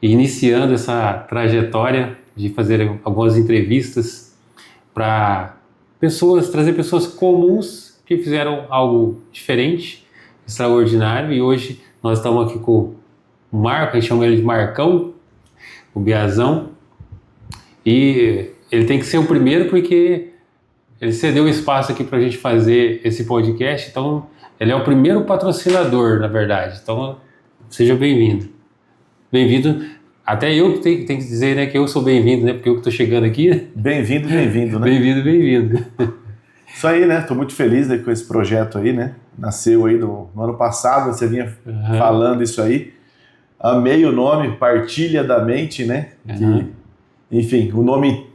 e iniciando essa trajetória de fazer algumas entrevistas para trazer pessoas comuns que fizeram algo diferente, extraordinário, e hoje nós estamos aqui com o Marco, a gente chama ele de Marcão, o Biazão, e ele tem que ser o primeiro porque ele cedeu o espaço aqui para a gente fazer esse podcast, então ele é o primeiro patrocinador, na verdade, então seja bem-vindo. Bem-vindo, até eu tenho que dizer, né, que eu sou bem-vindo, né, porque eu que estou chegando aqui. Bem-vindo, né? Bem-vindo. Isso aí, né, tô muito feliz, né, com esse projeto aí, né, nasceu aí no ano passado, você vinha falando isso aí, amei o nome, Partilha da Mente, né, que, enfim, o nome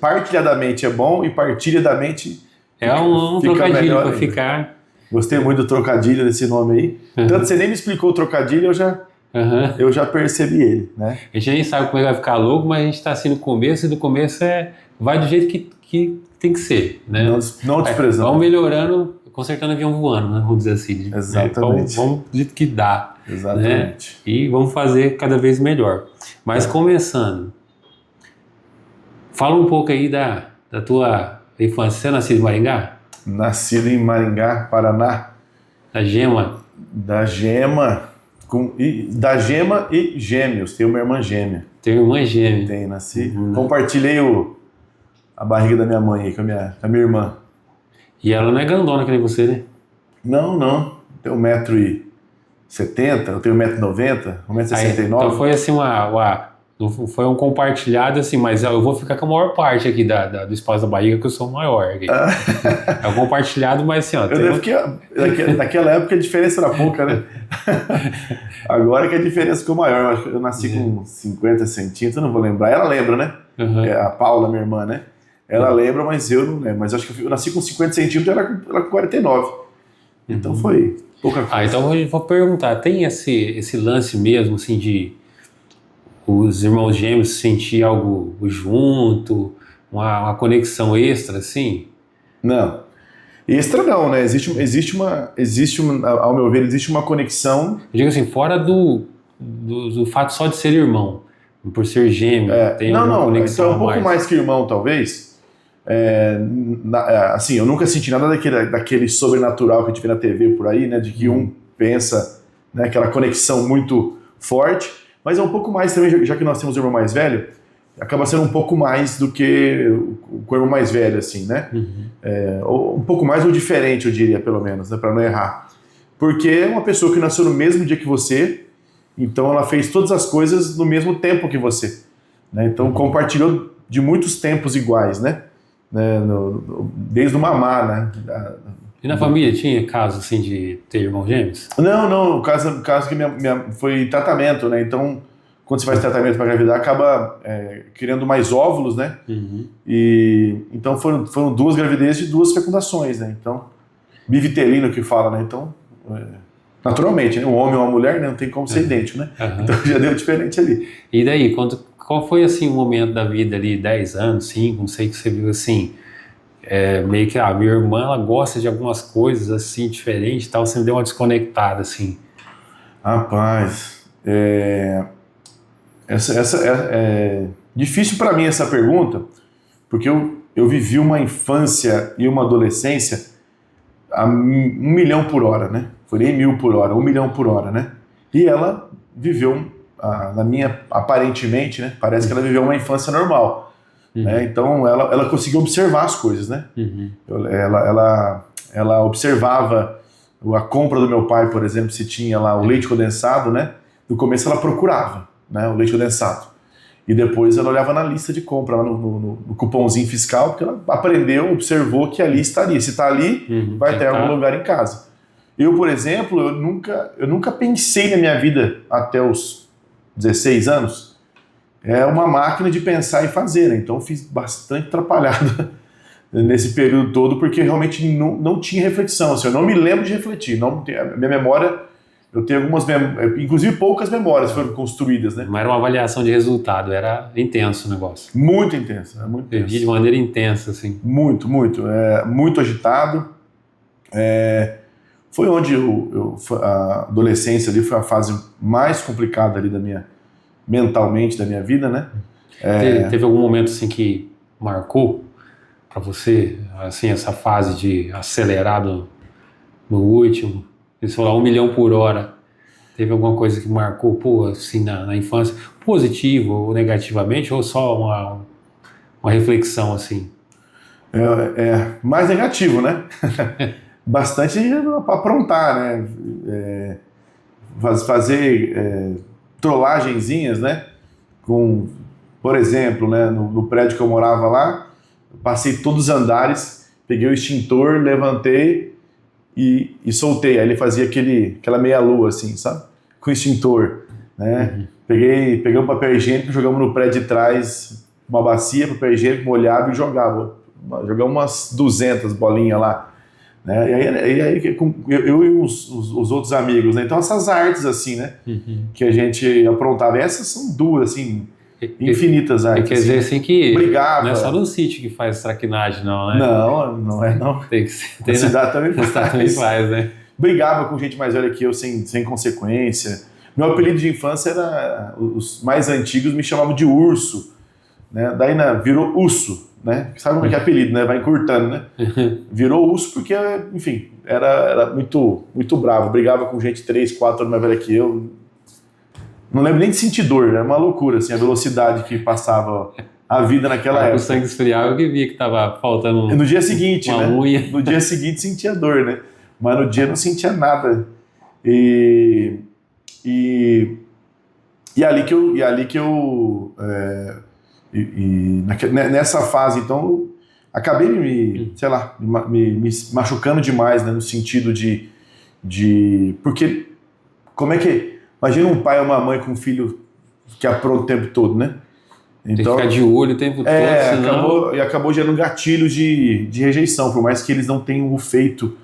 Partilha da Mente é bom e Partilha da Mente é um trocadilho para ficar. Gostei muito do trocadilho desse nome aí, tanto você nem me explicou o trocadilho, eu já percebi ele, né. A gente nem sabe como ele vai ficar louco, mas a gente está assim no começo, e do começo vai do jeito que tem que ser, né? Não desprezando. Vamos melhorando, consertando avião voando, né? Vamos dizer assim. Exatamente. Vamos do jeito que dá. Exatamente. Né? E vamos fazer cada vez melhor. Mas começando, fala um pouco aí da tua infância. Você é nascido em Maringá? Nascido em Maringá, Paraná. Da Gema? Da Gema e Gêmeos. Tenho uma irmã gêmea. Tem uma irmã gêmea? Tem, nasci. Compartilhei a barriga da minha mãe aí com a minha irmã. E ela não é grandona que nem você, né? Não. Tem 1,70m, eu tenho 1,90m, 1,69m. Então foi assim foi um compartilhado assim, mas eu vou ficar com a maior parte aqui do espaço da barriga, que eu sou maior. Aqui. É um compartilhado, mas assim, ó. Naquela época a diferença era pouca, né? Agora que a diferença ficou maior. Eu nasci com 50 centímetros, eu não vou lembrar. Ela lembra, né? A Paula, minha irmã, né? Ela lembra, mas eu não lembro. Mas acho que eu nasci com 50 centímetros e ela com 49. Então foi pouca coisa. Então eu vou perguntar, tem esse lance mesmo, assim, de os irmãos gêmeos sentir algo junto, uma conexão extra, assim? Não. Extra não, né? Ao meu ver, existe uma conexão. Eu digo assim, fora do fato só de ser irmão, por ser gêmeo, tem uma conexão. Então é um pouco mais que irmão, talvez. Assim, eu nunca senti nada daquele sobrenatural que a gente vê na TV por aí, né? De que um pensa, né, aquela conexão muito forte, mas é um pouco mais também, já que nós temos o irmão mais velho, acaba sendo um pouco mais do que o irmão mais velho, assim, né? Um pouco mais ou diferente, eu diria, pelo menos, né, para não errar. Porque é uma pessoa que nasceu no mesmo dia que você, então ela fez todas as coisas no mesmo tempo que você, né? Então compartilhou de muitos tempos iguais, né? Desde o mamá, né? E na família tinha caso assim de ter irmãos gêmeos? Não, o caso que foi tratamento, né? Então, quando você faz tratamento para engravidar, acaba criando mais óvulos, né? E então foram 2 gravidezes de 2 fecundações, né? Então, bivitelino que fala, né? Então, naturalmente, né? Um homem e uma mulher, né? Não tem como ser idêntico, né? Então já deu diferente ali. E daí, qual foi assim o momento da vida ali, 10 anos, 5, não sei, que você viu assim, meio que, minha irmã, ela gosta de algumas coisas assim, diferentes e tal, você me deu uma desconectada, assim? Rapaz, é difícil para mim essa pergunta, porque eu vivi uma infância e uma adolescência a 1 milhão por hora, né? Foi nem 1000 por hora, 1 milhão por hora, né? E ela viveu, aparentemente, né? Parece que ela viveu uma infância normal. Né? Então ela conseguiu observar as coisas, né? Ela observava a compra do meu pai, por exemplo, se tinha lá o leite condensado, né? No começo ela procurava, né, o leite condensado. E depois ela olhava na lista de compra, lá no cupomzinho fiscal, porque ela aprendeu, observou que ali estaria. Se está ali, vai ter em algum lugar em casa. Eu, por exemplo, eu nunca pensei na minha vida até os 16 anos. É uma máquina de pensar e fazer, né? Então eu fiz bastante atrapalhado nesse período todo, porque realmente não tinha reflexão. Assim, eu não me lembro de refletir. A minha memória, eu tenho inclusive poucas memórias foram construídas, né? Não era uma avaliação de resultado, era intenso o negócio. Muito intenso, muito intenso. Perdi de maneira intensa, assim. Muito agitado. Foi onde a adolescência ali foi a fase mais complicada ali da minha mentalmente da minha vida, né? Teve algum momento assim que marcou para você, assim, essa fase de acelerado no último? Você falou 1 milhão por hora. Teve alguma coisa que marcou, pô, assim, na infância, positivo ou negativamente, ou só uma reflexão assim? Mais negativo, né? Bastante para aprontar, né? Fazer trollagenzinhas, né? Por exemplo, né? No prédio que eu morava lá, passei todos os andares, peguei o extintor, levantei e soltei. Aí ele fazia aquela meia-lua, assim, sabe? Com o extintor, né? Peguei um papel higiênico, jogamos no prédio de trás, uma bacia, papel higiênico, molhava e jogava. Jogamos umas 200 bolinhas lá. Né? E aí eu e os outros amigos, né? Então essas artes, assim, né? Que a gente aprontava. Essas são duas, assim, infinitas artes. Quer dizer, assim, que brigava. não é só no sítio que faz traquinagem, não, né? Não é não. Tem que ser. Na cidade também faz. Na cidade também faz, né? Brigava com gente mais velha que eu sem consequência. Meu apelido de infância era... Os mais antigos me chamavam de urso. Né? Daí virou urso. Né? Sabe como é que é apelido, né? Vai encurtando, né? Virou urso porque, enfim, era muito, muito bravo. Brigava com gente 3, 4 anos mais velha que eu. Não lembro nem de sentir dor, era uma loucura, assim, a velocidade que passava a vida naquela época. O sangue esfriava, eu que via que tava faltando no dia seguinte, uma né? unha. No dia seguinte sentia dor, né? Mas no dia não sentia nada. E ali que eu nessa fase, então, acabei me machucando demais, né, no sentido de... Porque, como é que... Imagina um pai ou uma mãe com um filho que apronta o tempo todo, né? Então, tem que ficar de olho o tempo todo, senão... acabou gerando gatilhos de rejeição, por mais que eles não tenham o feito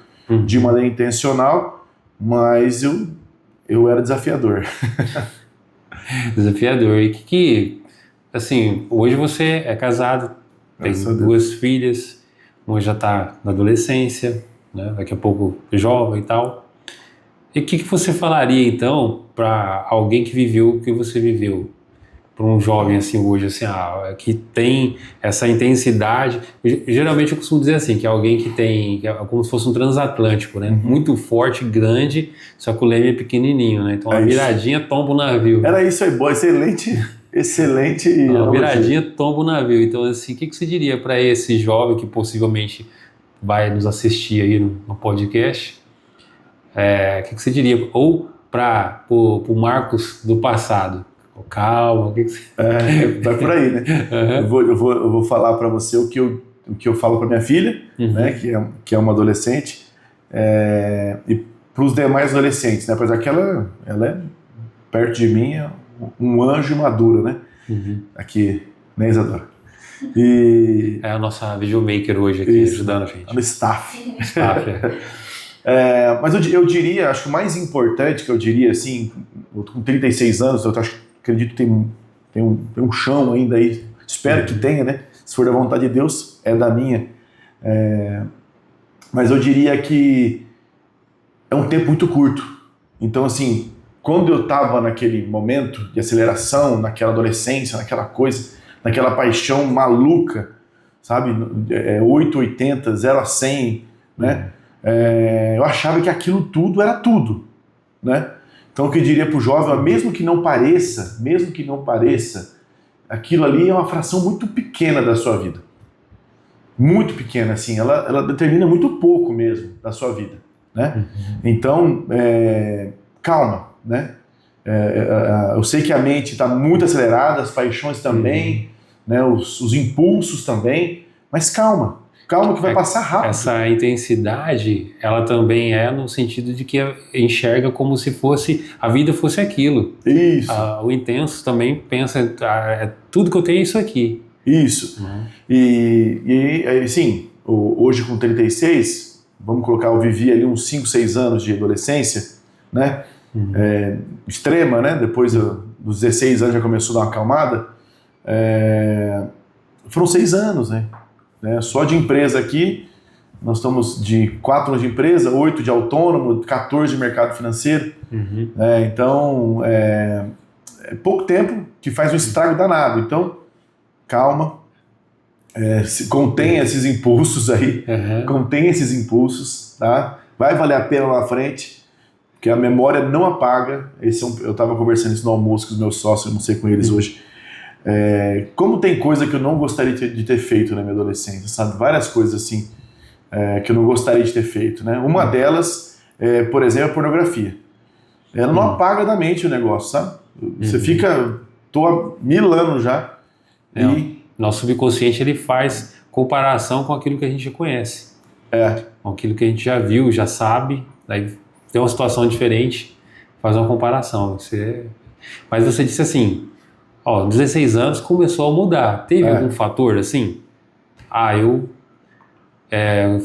de maneira intencional, mas eu era desafiador. Desafiador. E que assim, hoje você é casado, tem 2 filhas, uma já está na adolescência, né? Daqui a pouco jovem e tal. E o que você falaria, então, para alguém que viveu o que você viveu? Para um jovem, assim, hoje, assim, que tem essa intensidade. Geralmente eu costumo dizer assim, que é alguém que é como se fosse um transatlântico, né? Muito forte, grande, só que o leme é pequenininho, né? Então a viradinha tomba o navio. Era isso aí, boa, excelente. A viradinha tomba o navio. Então, assim, o que você diria para esse jovem que possivelmente vai nos assistir aí no podcast? O que você diria? Ou para o Marcos do passado? Calma, o que você... vai por aí, né? Eu vou falar para você o que eu falo para minha filha, né? Que é uma adolescente, e para os demais adolescentes, né? Apesar que ela é, perto de mim, um anjo maduro, né? Aqui, né, Isadora? E... É a nossa videomaker hoje aqui, ajudando a gente. No staff. Mas eu diria, acho que o mais importante que eu diria, assim, com 36 anos, eu acredito que tem um chão ainda aí, espero que tenha, né? Se for da vontade de Deus, é da minha. Mas eu diria que é um tempo muito curto. Então, assim, quando eu estava naquele momento de aceleração, naquela adolescência, naquela coisa, naquela paixão maluca, sabe? 880, 0 a 100, né? Eu achava que aquilo tudo era tudo, né? Então, o que eu diria para o jovem, mesmo que não pareça, aquilo ali é uma fração muito pequena da sua vida. Muito pequena, assim, ela determina muito pouco mesmo da sua vida, né? Então, calma, né? Eu sei que a mente está muito acelerada, as paixões também, né? Os impulsos também, mas calma que vai passar rápido. Essa intensidade, ela também é no sentido de que enxerga como se a vida fosse aquilo. Isso. O intenso também pensa, tudo que eu tenho é isso aqui. Isso. E assim, hoje com 36, vamos colocar, eu vivi ali uns 5, 6 anos de adolescência, né? Extrema, né? Depois dos 16 anos já começou a dar uma acalmada. Foram 6 anos, né? Só de empresa aqui, nós estamos de 4 anos de empresa, 8 de autônomo, 14 de mercado financeiro. Então, pouco tempo que faz um estrago danado. Então, calma, contém esses impulsos aí, contém esses impulsos, tá? Vai valer a pena lá na frente, porque a memória não apaga. Eu estava conversando isso no almoço com os meus sócios, eu não sei com eles hoje. Como tem coisa que eu não gostaria de ter feito na minha adolescência, sabe? Várias coisas assim que eu não gostaria de ter feito, né? Uma delas, por exemplo, a pornografia. Ela não apaga da mente o negócio, sabe? Você fica, tô há 1000 anos já. Nosso subconsciente ele faz comparação com aquilo que a gente conhece. Com aquilo que a gente já viu, já sabe, daí tem uma situação diferente, faz uma comparação. Mas você disse assim, 16 anos começou a mudar. Teve algum fator assim? Eu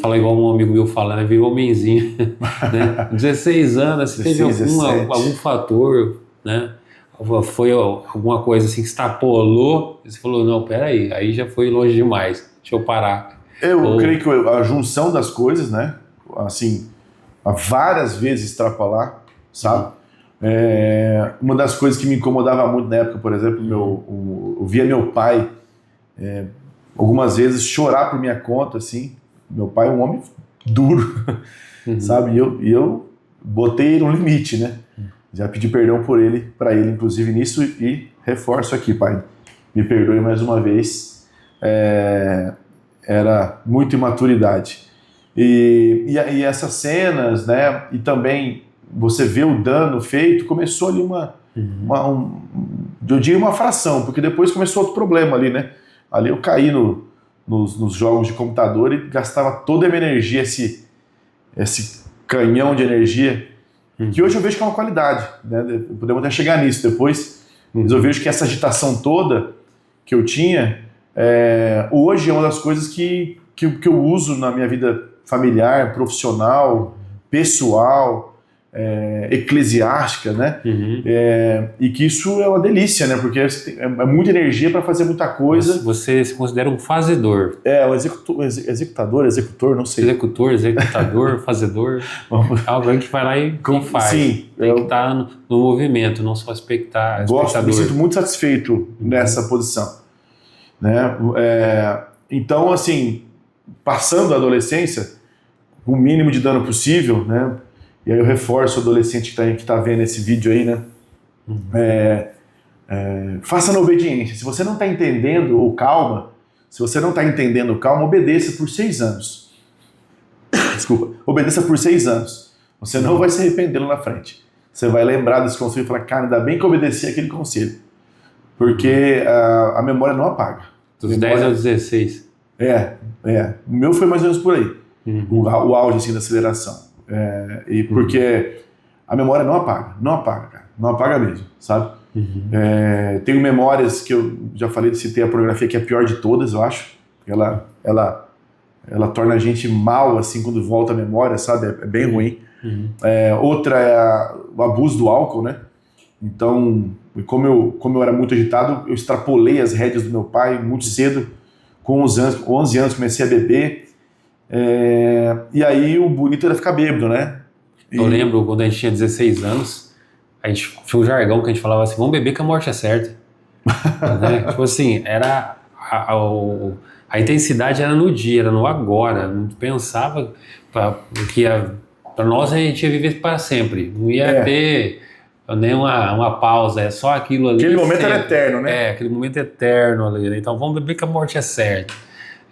falo igual um amigo meu falando, virou homenzinho, né? 16 anos, assim, teve algum fator, né? Foi alguma coisa assim que extrapolou, você falou, não, peraí, aí já foi longe demais, deixa eu parar. Eu creio que a junção das coisas, né? Assim, várias vezes extrapolar, sabe? Uma das coisas que me incomodava muito na época, por exemplo, eu via meu pai algumas vezes chorar por minha conta, assim. Meu pai é um homem duro, sabe? E eu botei ele no limite, né? Já pedi perdão para ele, inclusive, nisso, e reforço aqui, pai. Me perdoe mais uma vez. Era muita imaturidade. E essas cenas, né? E também você vê o dano feito, começou ali eu diria uma fração, porque depois começou outro problema ali, né? Ali eu caí nos jogos de computador e gastava toda a minha energia, esse canhão de energia, que hoje eu vejo que é uma qualidade, né? Podemos até chegar nisso depois, mas eu vejo que essa agitação toda que eu tinha, hoje é uma das coisas que eu uso na minha vida familiar, profissional, pessoal, eclesiástica, né? E que isso é uma delícia, né? Porque é muita energia para fazer muita coisa. Você se considera um fazedor. Um executor, não sei. Executador, fazedor. Alguém que vai lá e faz. Sim. Tem que estar no movimento, não só espectador. Me sinto muito satisfeito nessa posição, né? Então, assim, passando a adolescência, o mínimo de dano possível, né? E aí eu reforço o adolescente que tá vendo esse vídeo aí, né? Faça na obediência. Se você não está entendendo o calma, obedeça por 6 anos. Desculpa. Obedeça por 6 anos. Você não vai se arrepender lá na frente. Você vai lembrar desse conselho e falar, cara, ainda bem que eu obedeci aquele conselho. Porque a memória não apaga. Dos 10 aos 16. O meu foi mais ou menos por aí. O auge assim, da aceleração. E porque a memória não apaga, cara, não apaga mesmo, sabe? Tenho memórias que eu já falei, citei a pornografia, que é a pior de todas, eu acho. Ela torna a gente mal, assim, quando volta a memória, sabe? É bem ruim. Outra é o abuso do álcool, né? Então, como eu era muito agitado, eu extrapolei as rédeas do meu pai muito cedo. Com 11 anos comecei a beber. E aí o bonito era ficar bêbado, né? Eu lembro quando a gente tinha 16 anos, a gente tinha um jargão que a gente falava assim, vamos beber que a morte é certa. Né? Tipo assim, era a intensidade era no dia, era no agora. Não pensava que para nós a gente ia viver para sempre. Não ia ter nem uma pausa, é só aquilo ali. Aquele momento era eterno, né? Aquele momento eterno ali. Né? Então vamos beber que a morte é certa.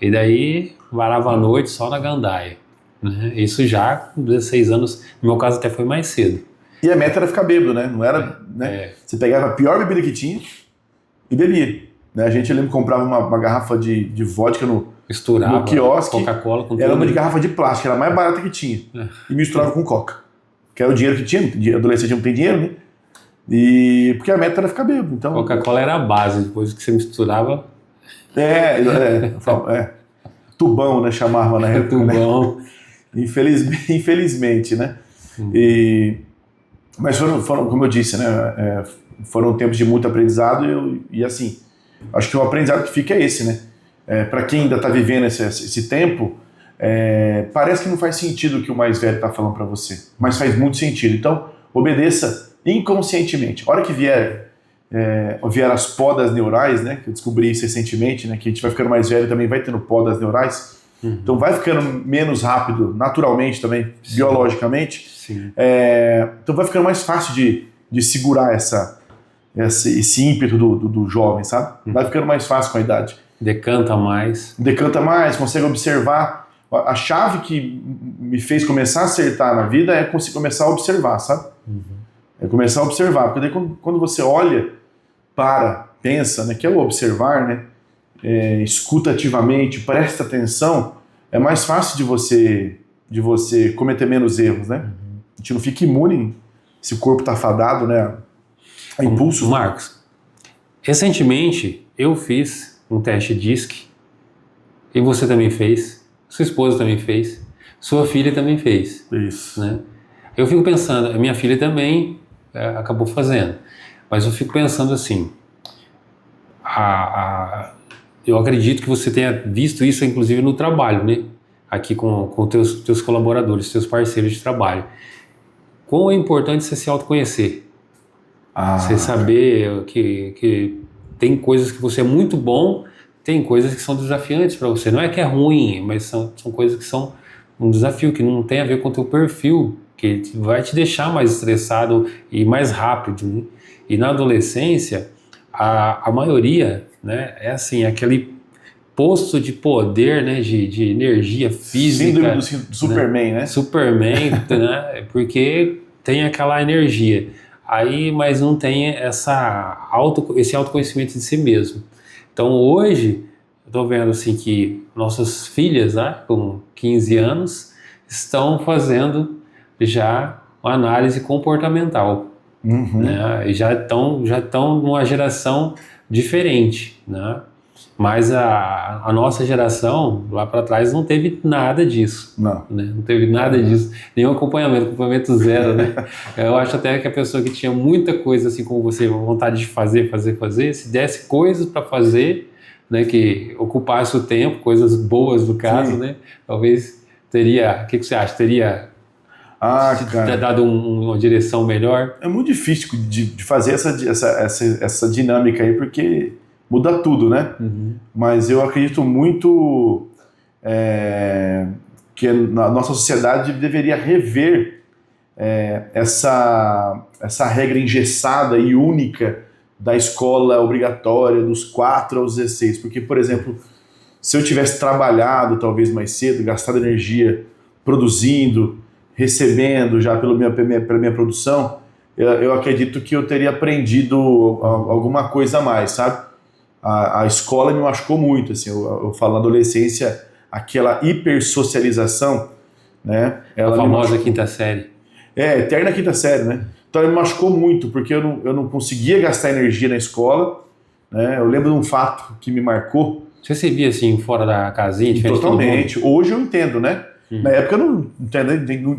E daí varava a noite só na gandaia. Né? Isso já com 16 anos, no meu caso até foi mais cedo. E a meta era ficar bêbado, né? Não era, né? Você pegava a pior bebida que tinha e bebia. Né? A gente, eu lembro, comprava uma garrafa de vodka no quiosque. Coca-Cola com era uma de garrafa de plástico, era a mais barata que tinha. E misturava com coca. Que era o dinheiro que tinha. Adolescente não tem dinheiro, né? Porque a meta era ficar bêbado. Então, Coca-Cola era a base, depois que você misturava... Tubão, né? Chamava na época. Tubão. Né? Infelizmente, né? Mas foram, como eu disse, né? Foram tempos de muito aprendizado e assim, acho que o aprendizado que fica é esse, né? Para quem ainda está vivendo esse tempo, parece que não faz sentido o que o mais velho está falando para você, mas faz muito sentido. Então, obedeça inconscientemente. A hora que vier vieram as podas neurais, né? Que eu descobri isso recentemente, né? Que a gente vai ficando mais velho também vai tendo podas neurais. Então vai ficando menos rápido, naturalmente também, sim, biologicamente. Sim. Então vai ficando mais fácil de segurar esse ímpeto do jovem, sabe? Vai ficando mais fácil com a idade. Decanta mais, consegue observar. A chave que me fez começar a acertar na vida é começar a observar, sabe? É começar a observar, porque daí quando você olha, pensa, né, que é o observar, né, escuta ativamente, presta atenção, é mais fácil de você cometer menos erros, né? A gente não fica imune se o corpo está fadado, né, a impulsos. Marcos, recentemente eu fiz um teste DISC e você também fez, sua esposa também fez, sua filha também fez. Isso. Né? Eu fico pensando, a minha filha também acabou fazendo, mas eu fico pensando assim, eu acredito que você tenha visto isso inclusive no trabalho, né? Aqui com teus colaboradores, teus parceiros de trabalho. Quão é importante você se autoconhecer. Você saber que tem coisas que você é muito bom, tem coisas que são desafiantes para você. Não é que é ruim, mas são coisas que são um desafio, que não tem a ver com o teu perfil, que vai te deixar mais estressado e mais rápido. Né? E na adolescência, a maioria, né, é assim, aquele posto de poder, né, de energia física. Síndrome do Superman, né? Superman, né? Porque tem aquela energia. Aí, mas não tem esse autoconhecimento de si mesmo. Então hoje, eu estou vendo assim que nossas filhas, né, com 15 anos, estão fazendo já uma análise comportamental. Né, e já estão numa geração diferente, né? Mas a nossa geração, lá para trás, não teve nada disso. Não. Né? Não teve nada disso. Nenhum acompanhamento zero, né? Eu acho até que a pessoa que tinha muita coisa, assim como você, vontade de fazer, se desse coisas para fazer, né, que ocupasse o tempo, coisas boas no caso, sim, né? Talvez teria... O que você acha? Teria cara, dado uma direção melhor? É muito difícil de fazer essa dinâmica aí, porque... muda tudo, né? Mas eu acredito muito que a nossa sociedade deveria rever essa regra engessada e única da escola obrigatória dos 4 aos 16. Porque, por exemplo, se eu tivesse trabalhado talvez mais cedo, gastado energia produzindo, recebendo já pela minha produção, eu acredito que eu teria aprendido alguma coisa a mais, sabe? A escola me machucou muito, assim, eu falo na adolescência, aquela hipersocialização, né? A famosa quinta série. Eterna quinta série, né? Então ela me machucou muito, porque eu não conseguia gastar energia na escola, né? Eu lembro de um fato que me marcou. Você se via assim, fora da casinha? Totalmente. Hoje eu entendo, né? Na época eu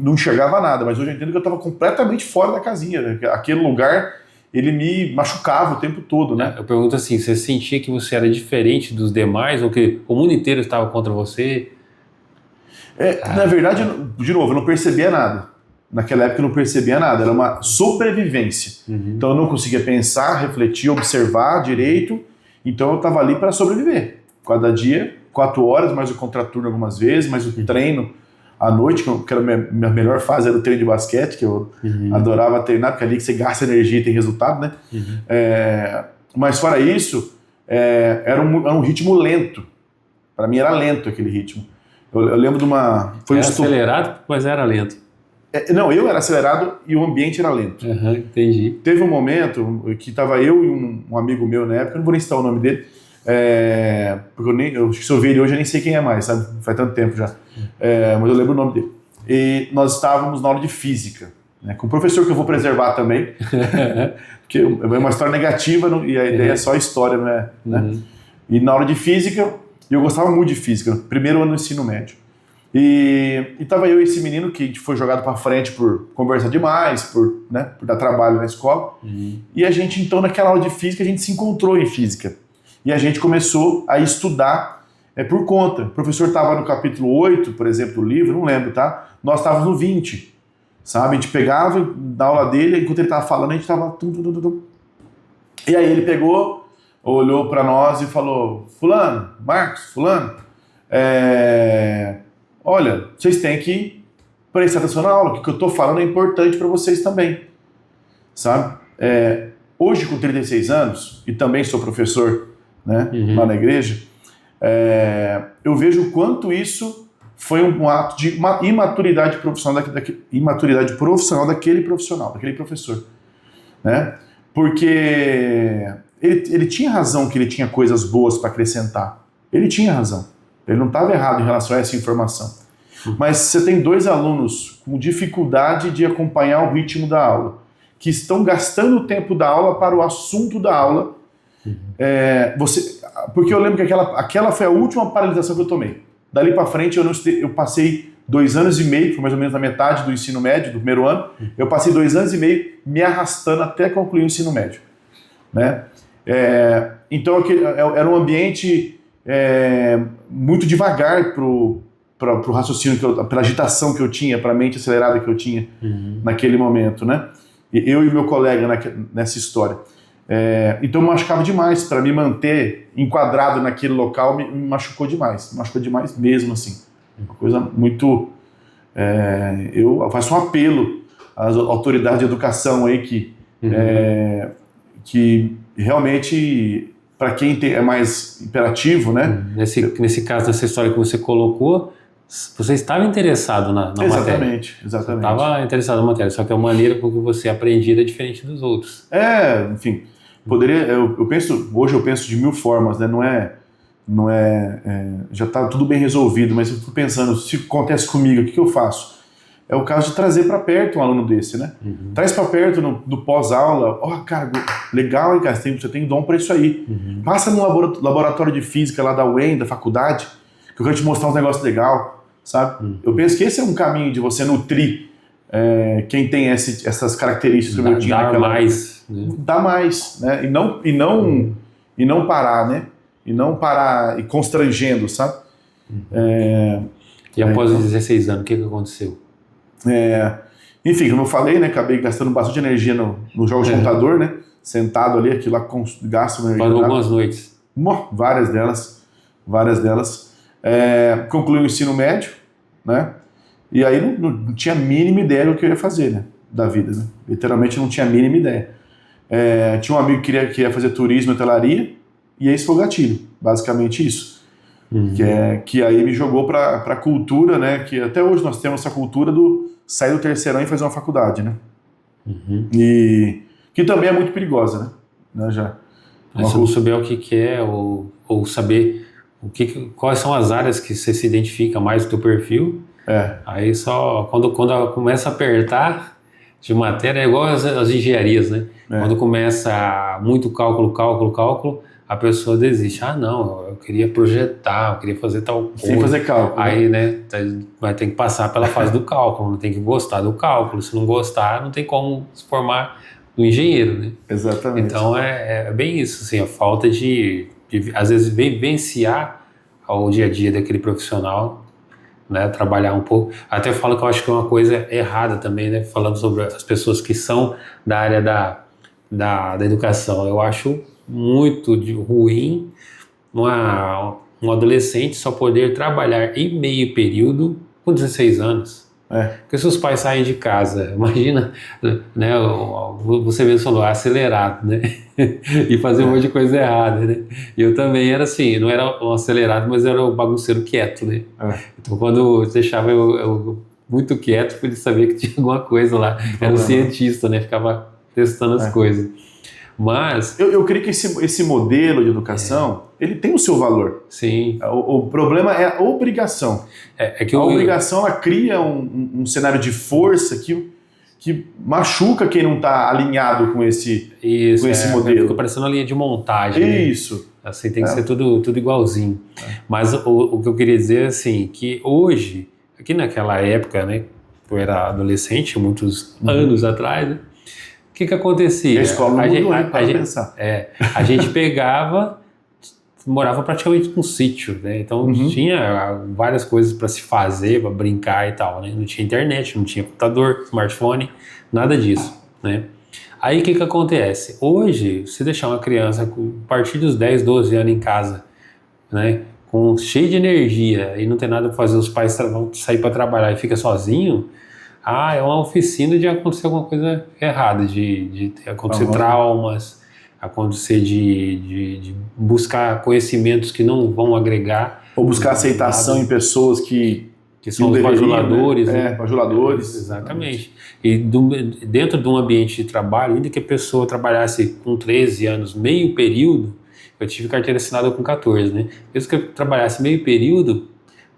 não enxergava nada, mas hoje eu entendo que eu estava completamente fora da casinha, né? Aquele lugar... ele me machucava o tempo todo, né? Eu pergunto assim, você sentia que você era diferente dos demais, ou que o mundo inteiro estava contra você? Na verdade, de novo, eu não percebia nada. Naquela época eu não percebia nada, era uma sobrevivência. Então eu não conseguia pensar, refletir, observar direito, então eu estava ali para sobreviver. Cada dia, 4 horas, mais o contraturno algumas vezes, mais o treino à noite, que era a minha melhor fase, era o treino de basquete, que eu adorava treinar, porque é ali que você gasta energia e tem resultado, né? Mas fora isso, era um ritmo lento. Para mim era lento aquele ritmo. Eu lembro de uma... Era acelerado, mas era lento. Não, eu era acelerado e o ambiente era lento. Entendi. Teve um momento que estava eu e um amigo meu na época, eu não vou nem citar o nome dele, porque se eu ver ele hoje eu nem sei quem é mais, sabe? Faz tanto tempo já. Mas eu lembro o nome dele. E nós estávamos na aula de física, né, com um professor que eu vou preservar também, porque é uma história negativa e a ideia é só a história, não é? Né? E na aula de física, eu gostava muito de física, no primeiro ano do ensino médio. E estava eu e esse menino que foi jogado para frente por conversar demais, por dar trabalho na escola. E a gente, então, naquela aula de física, a gente se encontrou em física. E a gente começou a estudar por conta. O professor estava no capítulo 8, por exemplo, do livro, não lembro, tá? Nós estávamos no 20, sabe? A gente pegava na aula dele, enquanto ele estava falando, a gente estava... E aí ele pegou, olhou para nós e falou, fulano, Marcos, fulano, olha, vocês têm que prestar atenção na aula, que o que eu estou falando é importante para vocês também, sabe? Hoje, com 36 anos, e também sou professor, né, lá na igreja, eu vejo o quanto isso foi um ato de imaturidade profissional daquele professor, né? Porque ele tinha razão que ele tinha coisas boas para acrescentar. Ele tinha razão. Ele não estava errado em relação a essa informação. Mas você tem 2 alunos com dificuldade de acompanhar o ritmo da aula, que estão gastando o tempo da aula para o assunto da aula. Porque eu lembro que aquela foi a última paralisação que eu tomei. Dali para frente eu passei 2 anos e meio, foi mais ou menos na metade do ensino médio, do primeiro ano, eu passei 2 anos e meio me arrastando até concluir o ensino médio, né? Então era um ambiente muito devagar pro raciocínio, pela agitação que eu tinha, para a mente acelerada que eu tinha naquele momento, né? Eu e meu colega nessa história. Então me machucava demais. Para me manter enquadrado naquele local, me machucou demais mesmo, assim. Uma coisa muito... eu faço um apelo às autoridades de educação aí que realmente, para quem é mais imperativo, né? Nesse caso, nessa história que você colocou, você estava interessado na matéria. Exatamente. Estava interessado na matéria, só que a maneira com que você aprendia é diferente dos outros. Enfim, hoje eu penso de 1000 formas, né? Não é já está tudo bem resolvido, mas eu fico pensando, se acontece comigo, o que eu faço? É o caso de trazer para perto um aluno desse, né? Traz para perto no pós-aula, cara, legal, hein, cara, você tem dom para isso aí. Passa no laboratório de física lá da UEM, da faculdade, que eu quero te mostrar uns negócios legais, sabe? Eu penso que esse é um caminho de você nutrir quem tem essas características que eu tinha naquela... Dá mais, né? E não parar, né? E não parar e constrangendo, sabe? E após os 16 anos, o que aconteceu? Enfim, como eu falei, né? Acabei gastando bastante energia no jogo de computador, né? Sentado ali, aquilo lá gasta energia. Parou algumas noites. Várias delas. Concluí o ensino médio, né? E aí não tinha a mínima ideia do que eu ia fazer, né? Da vida, né? Literalmente não tinha a mínima ideia. Tinha um amigo que queria fazer turismo e hotelaria, e esse foi o gatilho, basicamente isso. Que aí me jogou para a cultura, né? Que até hoje nós temos essa cultura do sair do terceirão e fazer uma faculdade, né? E que também é muito perigosa, né? Mas se não souber o que é, ou saber quais são as áreas que você se identifica mais do teu perfil, aí só quando começa a apertar de matéria, é igual as engenharias, né? Quando começa muito cálculo, a pessoa desiste. Não, eu queria projetar, eu queria fazer tal coisa. Sem fazer cálculo. Aí, né, vai ter que passar pela fase do cálculo, não tem que gostar do cálculo. Se não gostar, não tem como se formar no engenheiro, né? Exatamente. Então, é bem isso, assim, a falta de às vezes, vivenciar o dia a dia daquele profissional, né, trabalhar um pouco. Até falo que eu acho que é uma coisa errada também, né, falando sobre as pessoas que são da área da educação. Eu acho muito ruim um adolescente só poder trabalhar em meio período com 16 anos. Porque se os pais saem de casa, imagina, né, você mesmo falou, acelerado, né, e fazer um monte de coisa errada, né. Eu também era assim, não era um acelerado, mas era um bagunceiro quieto, né. Então quando deixava eu muito quieto, podia saber que tinha alguma coisa lá. Era um cientista, né, ficava testando as coisas. Mas... Eu creio que esse modelo de educação, ele tem o seu valor. Sim. O problema é a obrigação. A obrigação, ela cria um cenário de força que machuca quem não está alinhado com esse modelo. Fica parecendo uma linha de montagem. Isso. Né? Assim, tem que ser tudo igualzinho. Mas o que eu queria dizer é assim, que hoje, aqui naquela época, né, eu era adolescente, muitos anos atrás, né, o que acontecia? A escola não mudou, para pensar. A gente pegava, morava praticamente num sítio, né? Então tinha várias coisas para se fazer, para brincar e tal, né? Não tinha internet, não tinha computador, smartphone, nada disso, né? Aí o que acontece? Hoje, se deixar uma criança a partir dos 10, 12 anos em casa, né, cheio de energia e não tem nada para fazer, os pais vão sair para trabalhar e fica sozinho, é uma oficina de acontecer alguma coisa errada, de acontecer traumas, acontecer de buscar conhecimentos que não vão agregar. Ou buscar aceitação em pessoas que são os bajuladores. Né? Bajuladores. Exatamente. E dentro de um ambiente de trabalho, ainda que a pessoa trabalhasse com 13 anos, meio período, eu tive carteira assinada com 14, né? Mesmo que eu trabalhasse meio período,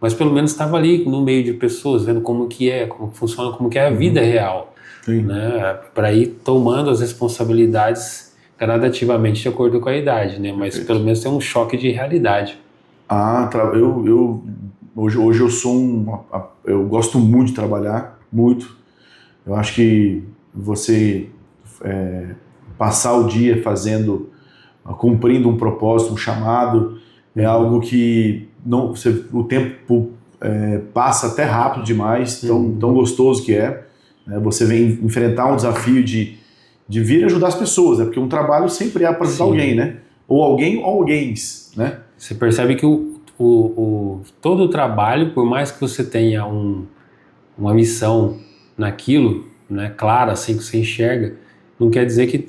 mas pelo menos estava ali no meio de pessoas, vendo como que funciona, como que é a vida real. Né? Para ir tomando as responsabilidades gradativamente de acordo com a idade, né? Mas pelo menos tem um choque de realidade. Hoje eu sou eu gosto muito de trabalhar, muito. Eu acho que você passar o dia cumprindo um propósito, um chamado, é algo que o tempo passa até rápido demais, tão gostoso que é. Né? Você vem enfrentar um desafio de vir ajudar as pessoas, né? Porque um trabalho sempre é para ajudar alguém, né? Ou alguém ou alguém, né? Você percebe que todo o trabalho, por mais que você tenha uma missão naquilo, né, clara, assim que você enxerga, não quer dizer que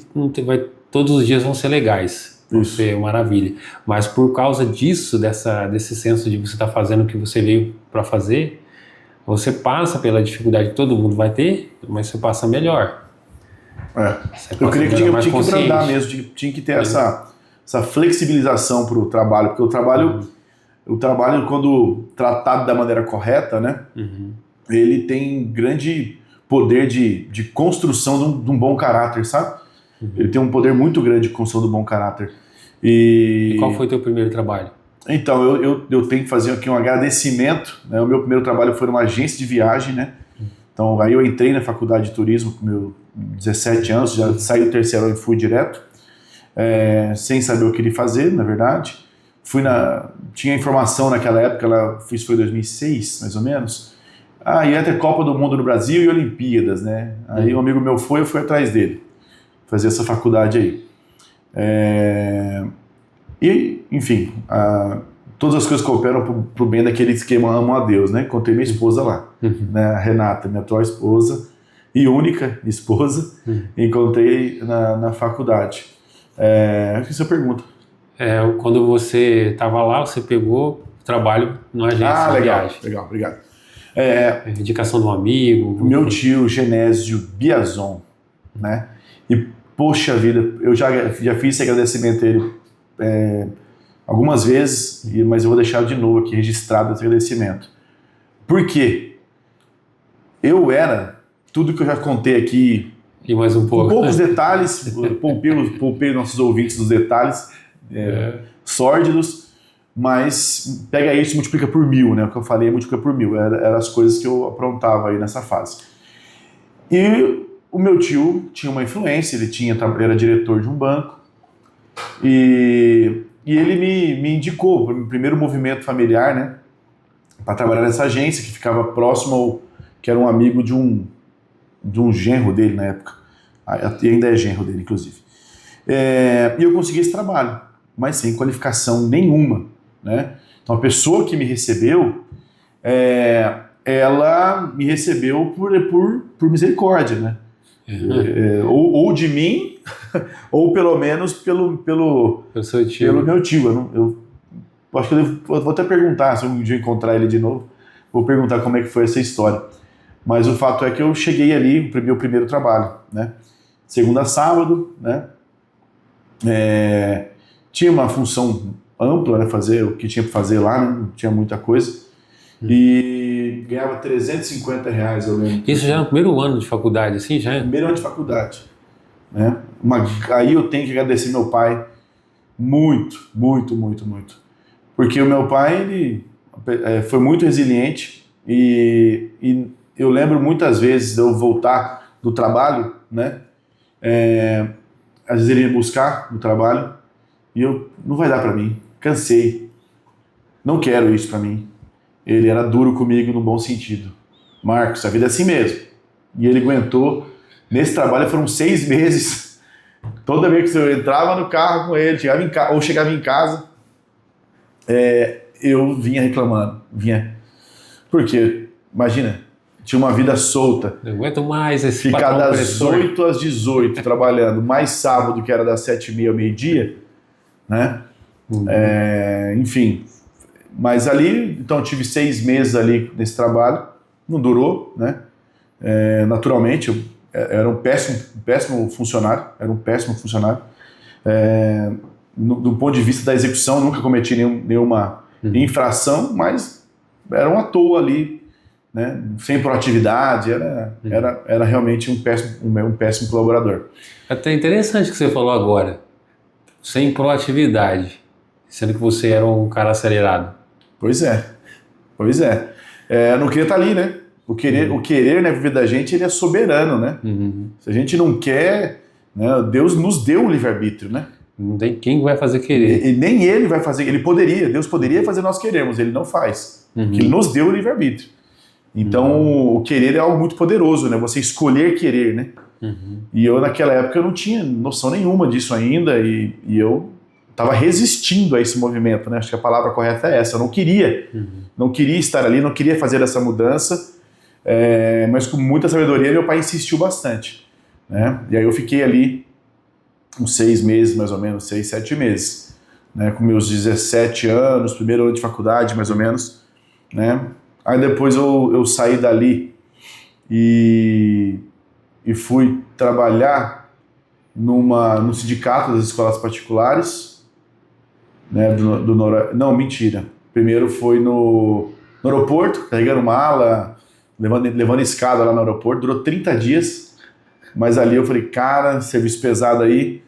todos os dias vão ser legais, vão ser maravilha. Mas por causa disso, desse senso de você estar fazendo o que você veio para fazer, você passa pela dificuldade que todo mundo vai ter, mas você passa melhor. Eu creio que tinha que brandar mesmo, tinha que ter essa flexibilização para o trabalho, porque o trabalho, quando tratado da maneira correta, né, ele tem grande poder de construção de um bom caráter, sabe? Ele tem um poder muito grande de construção do bom caráter. E qual foi o teu primeiro trabalho? Então, eu tenho que fazer aqui um agradecimento, né? O meu primeiro trabalho foi numa agência de viagem, né? Então, aí eu entrei na faculdade de turismo com meus 17 anos, já saí do terceiro ano e fui direto, sem saber o que ele fazer, na verdade. Tinha informação naquela época, isso foi 2006, mais ou menos. Ia ter Copa do Mundo no Brasil e Olimpíadas, né? Aí um amigo meu eu fui atrás dele, fazer essa faculdade aí. E, enfim, todas as coisas cooperam pro bem daquele esquema amo a Deus, né? Encontrei minha esposa lá, né? A Renata, minha atual esposa e única esposa, encontrei na faculdade. O que você pergunta? Quando você estava lá, você pegou trabalho numa agência de viagem. Legal, obrigado. Indicação de um amigo. Meu tio Genésio Biazon, né? E, poxa vida, eu já fiz esse agradecimento a ele algumas vezes, mas eu vou deixar de novo aqui registrado esse agradecimento. Por quê? Eu era tudo que eu já contei aqui, e mais um pouco. Com poucos detalhes, poupei nossos ouvintes dos detalhes sórdidos, mas pega isso e multiplica por 1000, né? O que eu falei multiplica por 1000, eram as coisas que eu aprontava aí nessa fase. E o meu tio tinha uma influência, ele era diretor de um banco, e ele me indicou para o primeiro movimento familiar, né? Para trabalhar nessa agência que ficava próximo que era um amigo de um genro dele na época, e ainda é genro dele, inclusive. E eu consegui esse trabalho, mas sem qualificação nenhuma, né? Então a pessoa que me recebeu, ela me recebeu por misericórdia, né? Ou de mim, ou pelo menos pelo meu tio. Eu acho que eu vou até perguntar, se um dia encontrar ele de novo, vou perguntar como é que foi essa história. Mas o fato é que eu cheguei ali, o meu primeiro trabalho, né? Segunda a sábado, né? Tinha uma função ampla, né? Fazer o que tinha para fazer lá, né? Não tinha muita coisa. E ganhava R$350, eu lembro. Isso já no primeiro ano de faculdade, assim? Já? Primeiro ano de faculdade. Né? Aí eu tenho que agradecer meu pai muito, muito, muito, muito. Porque o meu pai, ele foi muito resiliente e eu lembro muitas vezes de eu voltar do trabalho, né? Às vezes ele ia buscar no trabalho e não vai dar para mim, cansei, não quero isso para mim. Ele era duro comigo no bom sentido. Marcos, a vida é assim mesmo. E ele aguentou Nesse trabalho foram 6 meses. Toda vez que eu entrava no carro com ele, chegava em casa, eu vinha reclamando. Porque, imagina, tinha uma vida solta. Não aguento mais esse Ficar patrão das opressor. 8 às 18 trabalhando, mais sábado que era das 7h30 ao meio-dia, né? Enfim, mas ali, então eu tive 6 meses ali nesse trabalho, não durou, né? Naturalmente, eu era um péssimo funcionário, do ponto de vista da execução, nunca cometi nenhuma infração, mas era um à toa ali, né? Sem proatividade, era realmente um péssimo colaborador. Até interessante o que você falou agora, sem proatividade, sendo que você era um cara acelerado. Pois é. Eu não queria estar ali, né? O querer na vida da gente, ele é soberano, né? Se a gente não quer, né? Deus nos deu o livre-arbítrio, né? Não tem quem vai fazer querer. E nem ele vai fazer, Deus poderia fazer nós queremos, ele não faz. Porque ele nos deu o livre-arbítrio. Então, o querer é algo muito poderoso, né? Você escolher querer, né? E eu, naquela época, eu não tinha noção nenhuma disso ainda, e eu estava resistindo a esse movimento, né? Acho que a palavra correta é essa. Eu não queria estar ali, não queria fazer essa mudança, mas com muita sabedoria, meu pai insistiu bastante, né? E aí eu fiquei ali uns 6 meses, mais ou menos, 6, 7 meses, né? Com meus 17 anos, primeiro ano de faculdade, mais ou menos, né? Aí depois eu saí dali e fui trabalhar no sindicato das escolas particulares, né? Não, mentira. Primeiro foi no aeroporto, carregando mala, levando escada lá no aeroporto. Durou 30 dias, mas ali eu falei, cara, serviço pesado aí,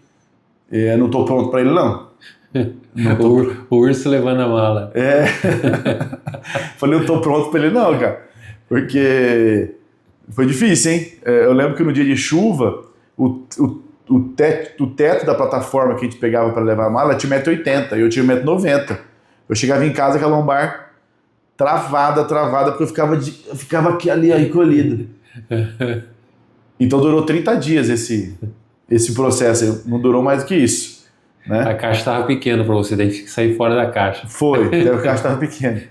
não tô pronto para ele não. O urso levando a mala. Falei, eu tô pronto pra ele não, cara. Porque foi difícil, hein? Eu lembro que no dia de chuva, o teto da plataforma que a gente pegava para levar a mala tinha 1,80 m e eu tinha 1,90 m. Eu chegava em casa com a lombar travada, porque eu ficava aqui ali, ó, encolhido. Então durou 30 dias esse processo, não durou mais do que isso. Né? A caixa estava pequena para você, daí tinha que sair fora da caixa. Foi, a caixa estava pequena.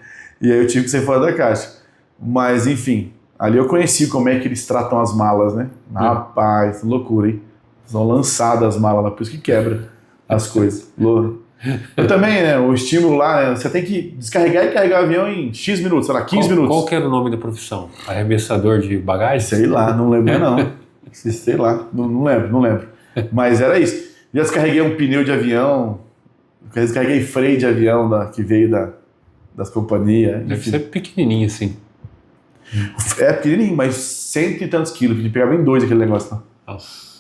E aí eu tive que sair fora da caixa. Mas, enfim, ali eu conheci como é que eles tratam as malas, né? Rapaz, loucura, hein? São lançadas as malas lá, por isso que quebra as coisas. Eu também, né? O estímulo lá, né? Você tem que descarregar e carregar o avião em X minutos, sei lá, 15 minutos. Qual que era o nome da profissão? Arremessador de bagagem? Sei lá, não lembro não. Sei lá, não lembro. Mas era isso. Já descarreguei um pneu de avião, descarreguei freio de avião que veio das companhias. Deve ser pequenininho assim. Pequenininho, mas 100 e tantos quilos, que a gente pegava em 2 aquele negócio. Não? Nossa.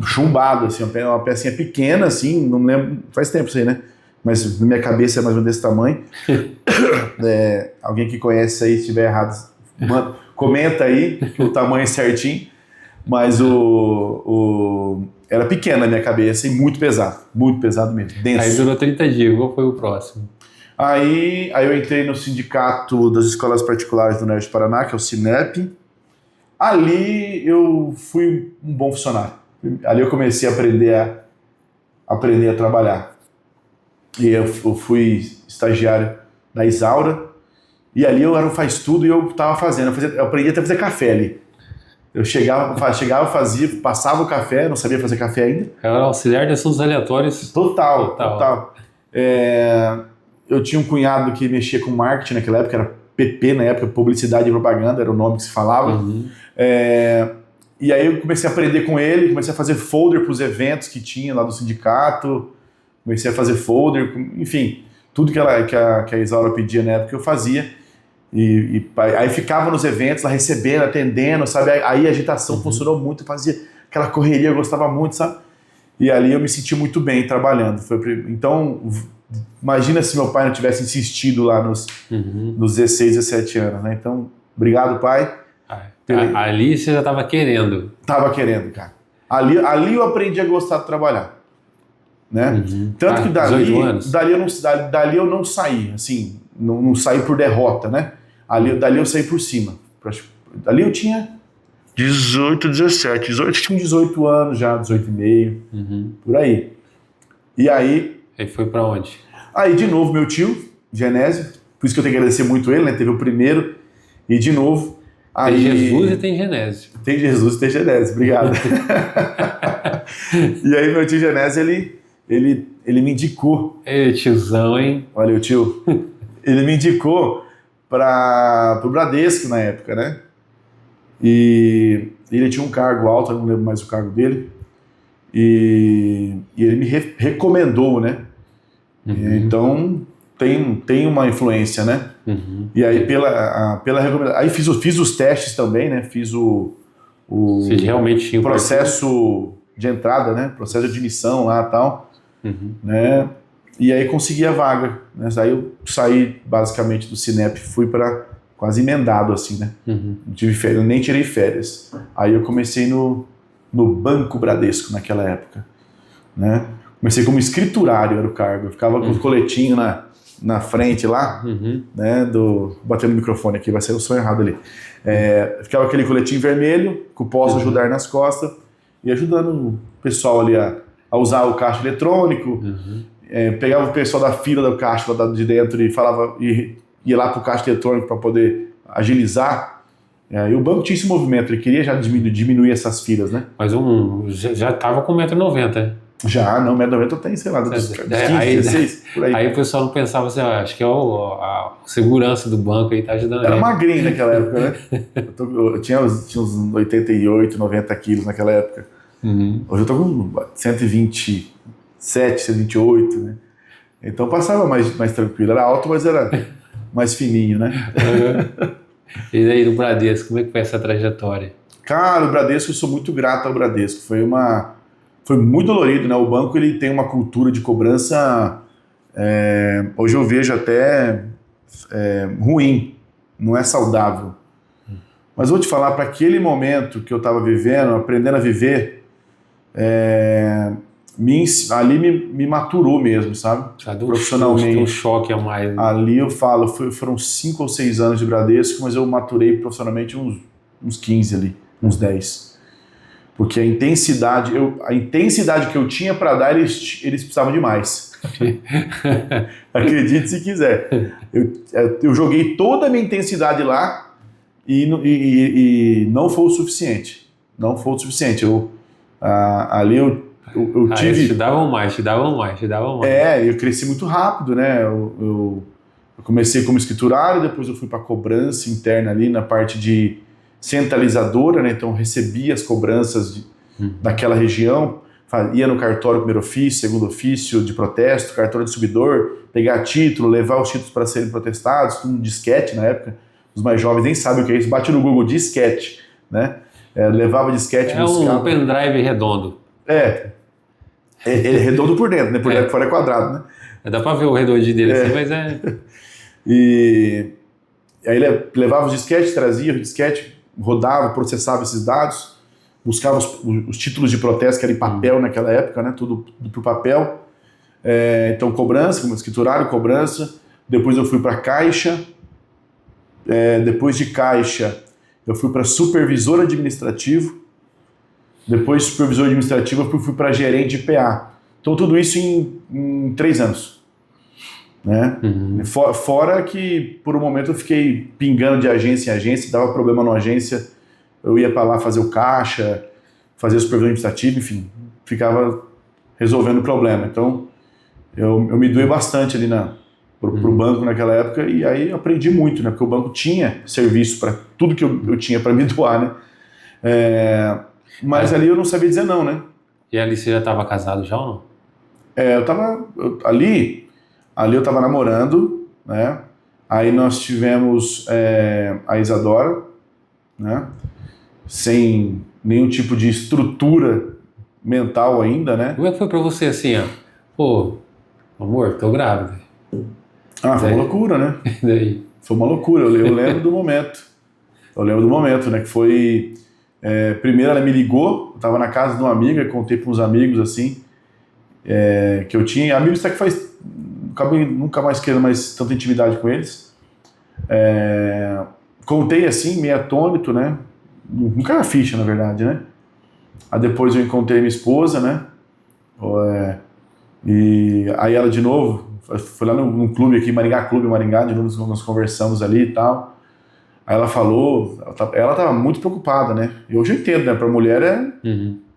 Chumbado, assim, uma pecinha pequena, assim, não lembro, faz tempo isso aí, né? Mas na minha cabeça é mais ou menos desse tamanho. Alguém que conhece aí, se estiver errado, comenta aí o tamanho certinho. Mas era pequena na minha cabeça e muito pesado mesmo, denso. Aí durou 30 dias, qual foi o próximo? Aí eu entrei no sindicato das escolas particulares do Oeste do Paraná, que é o Sinep. Ali eu fui um bom funcionário. Ali eu comecei a aprender a trabalhar. E eu fui estagiário da Isaura. E ali eu era um faz-tudo e eu estava fazendo. Eu aprendi até a fazer café ali. Eu chegava, fazia, passava o café, não sabia fazer café ainda. Era auxiliar de assuntos aleatórios. Total. Eu tinha um cunhado que mexia com marketing naquela época, era PP na época, publicidade e propaganda, era o nome que se falava. E aí eu comecei a aprender com ele, comecei a fazer folder para os eventos que tinha lá do sindicato, comecei a fazer folder, enfim, tudo que a Isaura pedia na época eu fazia. E aí ficava nos eventos lá recebendo, atendendo, sabe? Aí a agitação funcionou muito, fazia aquela correria, eu gostava muito, sabe? E ali eu me senti muito bem trabalhando. Então, imagina se meu pai não tivesse insistido lá nos 16, 17 anos, né? Então, obrigado, pai. Ali você já estava querendo. Tava querendo, cara. Ali eu aprendi a gostar de trabalhar, né? Tanto que dali eu não saí, assim, não saí por derrota, né? Dali eu saí por cima. Ali eu tinha 18, 17. 18, tinha 18 anos já, 18 e meio, por aí. E aí... Aí foi pra onde? Aí, de novo, meu tio, Genésio, por isso que eu tenho que agradecer muito ele, né? Teve o primeiro, e de novo... Tem aí... Jesus e tem Genésio. Tem Jesus e tem Genésio, obrigado. E aí, meu tio Genésio, ele me indicou... Ei, tiozão, hein? Olha o tio. Ele me indicou para o Bradesco na época, né? E ele tinha um cargo alto, eu não lembro mais o cargo dele. E ele me recomendou, né? Então tem uma influência, né? E aí pela recomendação, aí fiz os testes também, né? Fiz o Você realmente tinha processo de entrada, né? Processo de admissão lá e tal, né? E aí consegui a vaga, né? Aí eu saí basicamente do Cinep, fui para quase emendado assim, né? Não tive férias, nem tirei férias. Aí eu comecei no Banco Bradesco naquela época, né? Comecei como escriturário, era o cargo. Eu ficava com o coletinho na frente lá, né? Batendo o microfone aqui, vai ser o som errado ali. Ficava aquele coletinho vermelho, com o posso ajudar nas costas, e ajudando o pessoal ali a usar o caixa eletrônico. Pegava o pessoal da fila do caixa lá de dentro e falava, e ia lá pro caixa eletrônico para poder agilizar. E o banco tinha esse movimento, ele queria já diminuir essas filas, né? Mas já tava com 1,90 m, né? Já, não, 1,90 m eu tenho, sei lá, dos 15, 16, por aí. Aí o pessoal não pensava assim, acho que a segurança do banco aí tá ajudando. Era magrinho naquela época, né? Eu tinha uns 88, 90 quilos naquela época. Hoje eu tô com 127, 128, né? Então passava mais tranquilo. Era alto, mas era mais fininho, né? E aí do Bradesco, como é que foi essa trajetória? Cara, o Bradesco, eu sou muito grato ao Bradesco. Foi muito dolorido, né? O banco ele tem uma cultura de cobrança, hoje eu vejo até ruim, não é saudável. Mas vou te falar, para aquele momento que eu estava vivendo, aprendendo a viver, ali me maturou mesmo, sabe? Profissionalmente. Um choque a mais. Ali eu falo, foram 5 ou 6 anos de Bradesco, mas eu maturei profissionalmente uns 15 ali, uns 10. Porque a intensidade que eu tinha para dar, eles precisavam de mais. Acredite se quiser. Eu joguei toda a minha intensidade lá e não foi o suficiente. Não foi o suficiente. Ali eu tive... Eles te davam mais. Eu cresci muito rápido, né? Eu comecei como escriturário, depois eu fui para cobrança interna ali na parte de centralizadora, né? Então eu recebia as cobranças daquela região, ia no cartório primeiro ofício, segundo ofício de protesto, cartório de subidor, pegar título, levar os títulos para serem protestados, um disquete na época. Os mais jovens nem sabem o que é isso, bate no Google, disquete, né? Levava disquete, buscava... um pendrive redondo. Ele é redondo por dentro, né? Por dentro fora é quadrado, né? Dá pra ver o redondinho dele assim, mas E aí ele levava os disquetes, trazia o disquete, rodava, processava esses dados, buscava os títulos de protesto, que era em papel naquela época, né? Tudo por papel. Então, cobrança, como escriturário, cobrança. Depois eu fui para Caixa. Depois de Caixa, eu fui para supervisor administrativo. Depois de supervisor administrativo, eu fui para gerente de PA. Então, tudo isso em 3 anos. Né? Fora que, por um momento, eu fiquei pingando de agência em agência, dava problema na agência, eu ia para lá fazer o caixa, fazer o supervisor administrativo, enfim, ficava resolvendo o problema. Então, eu me doei bastante ali pro banco naquela época, e aí eu aprendi muito, né? Porque o banco tinha serviço para tudo que eu tinha para me doar, né? Mas ali eu não sabia dizer não, né? E ali você já estava casado já ou não? Ali eu estava namorando, né? Aí nós tivemos a Isadora, né? Sem nenhum tipo de estrutura mental ainda, né? Como é que foi pra você assim, ó? Pô, amor, tô grávida. Foi uma loucura, né? Daí? Foi uma loucura, eu lembro do momento. Né? Que foi... primeiro ela me ligou, eu tava na casa de uma amiga, contei para uns amigos, assim, que eu tinha. Amigos até que acabei nunca mais querendo mais tanta intimidade com eles. Contei assim, meio atônito, né? não caiu a ficha, na verdade, né? Aí depois eu encontrei minha esposa, né? E aí ela de novo, foi lá no clube aqui, Maringá Clube, Maringá, de novo nós conversamos ali e tal. Aí ela falou, ela tava muito preocupada, né? E hoje eu entendo, né? Pra mulher é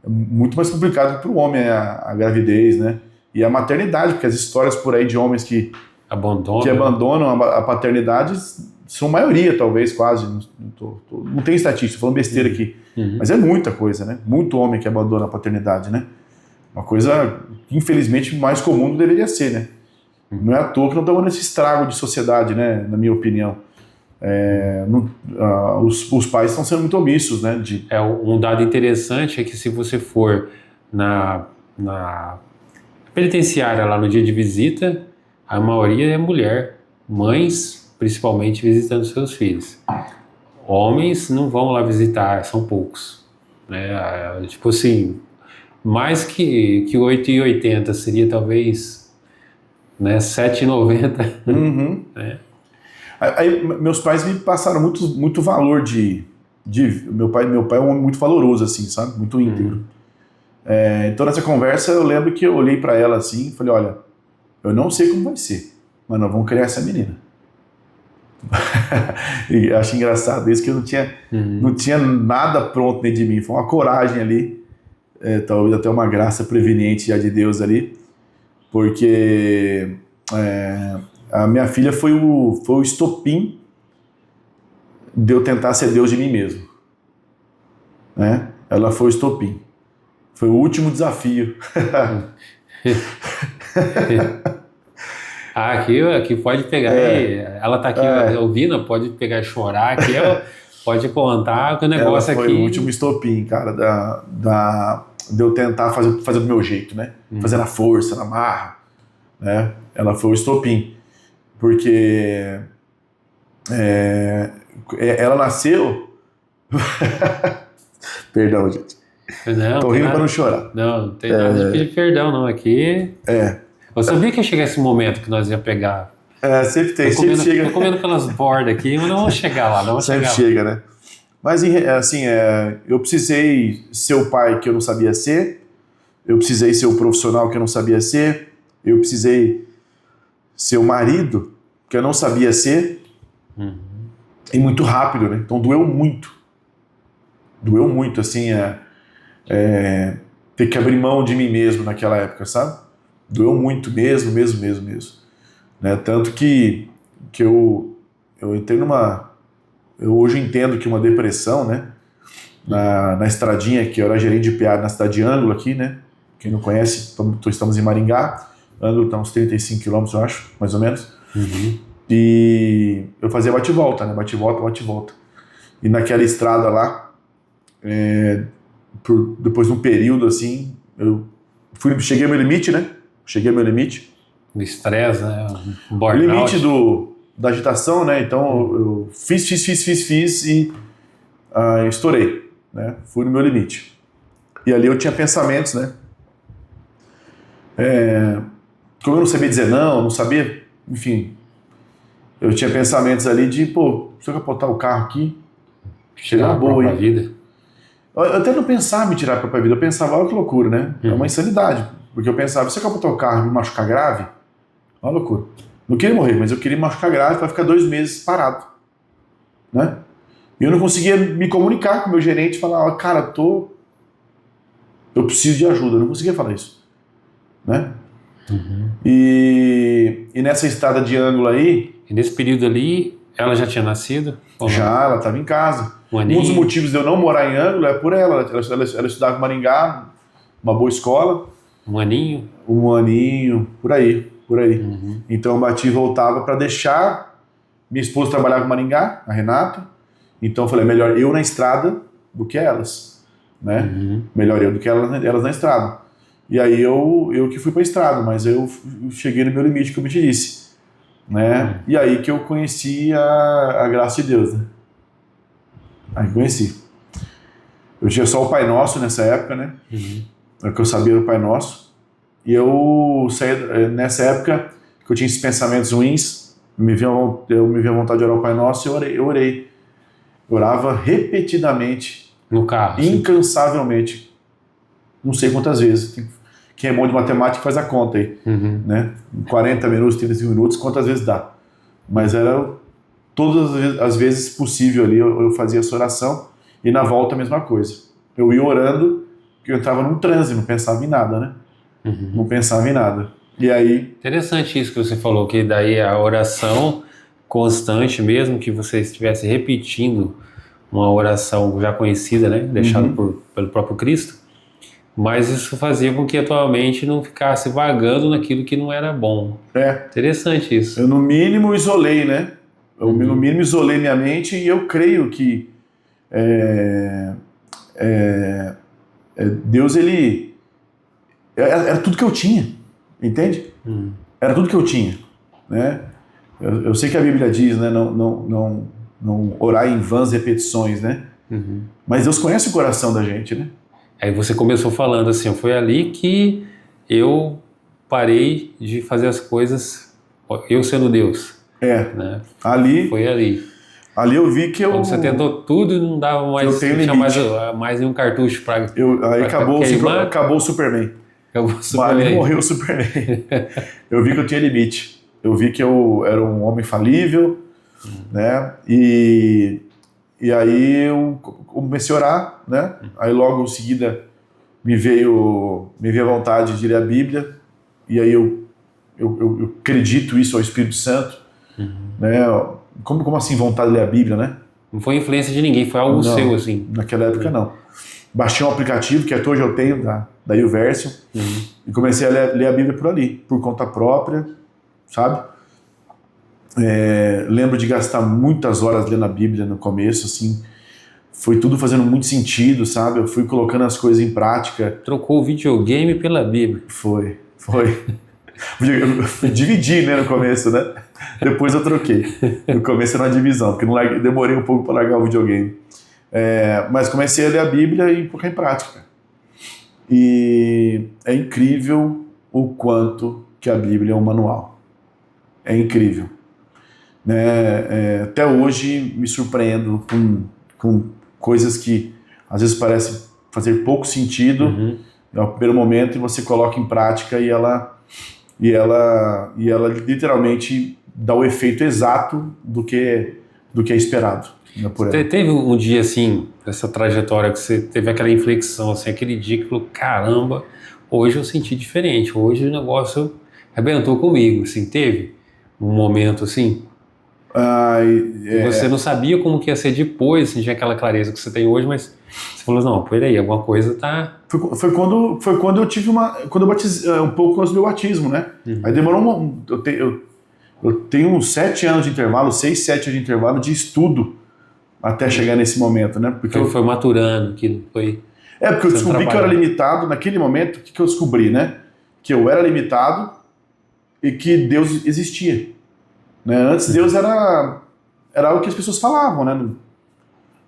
muito mais complicado que pro homem a gravidez, né? E a maternidade, porque as histórias por aí de homens que abandonam a paternidade são maioria, talvez, quase. Não tem estatística, tô falando besteira aqui. Mas é muita coisa, né? Muito homem que abandona a paternidade, né? Uma coisa, infelizmente, mais comum não deveria ser, né? Não é à toa que não estamos nesse estrago de sociedade, né? Na minha opinião. Os pais estão sendo muito omissos, né? Um dado interessante é que se você for na penitenciária lá no dia de visita, a maioria é mulher, mães principalmente visitando seus filhos. Homens não vão lá visitar, são poucos, né? Tipo assim, mais que 8,80 seria talvez, né, 7,90. Né? Aí meus pais me passaram muito valor meu pai é um homem muito valoroso, assim, sabe? Muito íntegro. Então nessa conversa eu lembro que eu olhei para ela assim e falei, olha, eu não sei como vai ser, mas nós vamos criar essa menina. E acho engraçado isso, que eu não tinha nada pronto dentro de mim, foi uma coragem ali, talvez até uma graça preveniente já de Deus ali, porque a minha filha foi o estopim de eu tentar ser Deus de mim mesmo, né? Ela foi o estopim, foi o último desafio. Aqui pode pegar, ela tá aqui ouvindo, pode pegar e chorar aqui, pode contar que o negócio ela foi aqui... o último estopim, cara, de eu tentar fazer do meu jeito, né? Fazer na força, na marra, né? Ela foi o estopim, porque ela nasceu... Perdão, gente. Não, tô rindo para não chorar. Não tem nada de pedir perdão, não. Aqui... Eu sabia que ia chegar esse momento que nós ia pegar. Sempre tem, sempre chega. Tô comendo pelas bordas aqui, mas não vamos chegar lá, não vamos sempre chegar chega, lá. Né? Mas, assim, eu precisei ser o pai que eu não sabia ser, eu precisei ser o profissional que eu não sabia ser, eu precisei ser o marido que eu não sabia ser, e muito rápido, né? Então doeu muito. Doeu muito, assim, ter que abrir mão de mim mesmo naquela época, sabe? Doeu muito mesmo. Né? Tanto que eu entrei eu hoje entendo que uma depressão, né? Na estradinha, que eu era gerente de PA na cidade de Ângulo aqui, né? Quem não conhece, estamos em Maringá. Ângulo está uns 35 quilômetros, eu acho, mais ou menos. E eu fazia bate-volta, né? Bate-volta. E naquela estrada lá, depois de um período assim, cheguei ao meu limite, né? Do estresse, né? O limite da agitação, né? Então eu fiz e estourei, né? Fui no meu limite. E ali eu tinha pensamentos, né? Como eu não sabia dizer não sabia, enfim, eu tinha pensamentos ali de, se eu capotar o carro aqui, chegar uma boa aí. Vida. Eu até não pensava em me tirar a própria vida, eu pensava, olha que loucura, né? É uma insanidade. Porque eu pensava, se eu capotar o carro e me machucar grave, é uma loucura. Não queria morrer, mas eu queria me machucar grave para ficar 2 meses parado. Né? E eu não conseguia me comunicar com o meu gerente e falar, cara, eu preciso de ajuda. Eu não conseguia falar isso. Né? E nessa estrada de Ângulo aí... E nesse período ali, ela já tinha nascido? Já, ela estava em casa. Um dos motivos de eu não morar em Ângulo é por ela. Ela estudava em Maringá, uma boa escola. Um aninho? Um aninho, por aí. Então eu bati e voltava para deixar. Minha esposa trabalhava em Maringá, a Renata. Então eu falei, melhor eu na estrada do que elas. Né? Melhor eu do que elas na estrada. E aí eu que fui para a estrada, mas eu cheguei no meu limite, como eu te disse. Né? E aí que eu conheci a graça de Deus. Né? Aí conheci. Eu tinha só o Pai Nosso nessa época, né? O que eu sabia era o Pai Nosso. E eu saí nessa época que eu tinha esses pensamentos ruins, eu me via vontade de orar o Pai Nosso e eu orei. Eu orava repetidamente No carro. Sim. Incansavelmente. Não sei quantas vezes. Quem é bom de matemática faz a conta aí. Né? 40 minutos, 35 minutos, quantas vezes dá. Mas era todas as vezes possível ali, eu fazia essa oração, e na volta a mesma coisa. Eu ia orando, porque eu entrava num transe, não pensava em nada, né? Não pensava em nada. E aí... Interessante isso que você falou, que daí a oração constante, mesmo que você estivesse repetindo uma oração já conhecida, né? Deixada pelo próprio Cristo, mas isso fazia com que a tua mente não ficasse vagando naquilo que não era bom. Interessante isso. Eu no mínimo isolei, né? Eu no mínimo isolei minha mente, e eu creio que Deus, ele... Era tudo que eu tinha, entende? Era tudo que eu tinha, né? Eu sei que a Bíblia diz, né? Não orar em vãs repetições, né? Mas Deus conhece o coração da gente, né? Aí você começou falando assim, foi ali que eu parei de fazer as coisas, eu sendo Deus. Né? Ali... Foi ali. Ali eu vi que eu... Quando você tentou tudo e não dava mais, não tinha mais nenhum cartucho para... Aí acabou o Superman. Acabou o Superman. Ali morreu o Superman. Eu vi que eu tinha limite. Eu vi que eu era um homem falível, né? E aí eu comecei a orar, né? Aí logo em seguida me veio a vontade de ler a Bíblia, e aí eu acredito isso ao Espírito Santo, né? Como assim vontade de ler a Bíblia, né? Não foi influência de ninguém, foi algo seu, assim. Naquela época não. Baixei um aplicativo que até hoje eu tenho, da YouVersion, e comecei a ler a Bíblia por ali, por conta própria, sabe? Lembro de gastar muitas horas lendo a Bíblia no começo, assim, foi tudo fazendo muito sentido, sabe? Eu fui colocando as coisas em prática. Trocou o videogame pela Bíblia. Foi. Eu dividi, né, no começo, né? Depois eu troquei. No começo era uma divisão, porque demorei um pouco para largar o videogame. Mas comecei a ler a Bíblia e colocar em prática. E é incrível o quanto que a Bíblia é um manual. É incrível. Né? Até hoje me surpreendo com coisas que às vezes parecem fazer pouco sentido no primeiro momento, e você coloca em prática e ela literalmente dá o efeito exato do que é esperado. Teve um dia assim, essa trajetória, que você teve aquela inflexão, assim, aquele dia que falou, caramba, hoje eu senti diferente, hoje o negócio arrebentou comigo, assim, teve um momento assim? Você não sabia como que ia ser depois, assim, tinha aquela clareza que você tem hoje, mas você falou, não, peraí, alguma coisa tá... Foi quando eu tive quando eu batizei um pouco antes do meu batismo, né? Aí demorou eu tenho uns 7 anos de intervalo, 6, 7 anos de intervalo de estudo até chegar nesse momento, né? Porque foi maturando, aquilo foi... porque eu descobri que eu era limitado naquele momento. O que eu descobri, né? Que eu era limitado e que Deus existia. Né? Antes Deus era algo que as pessoas falavam, né?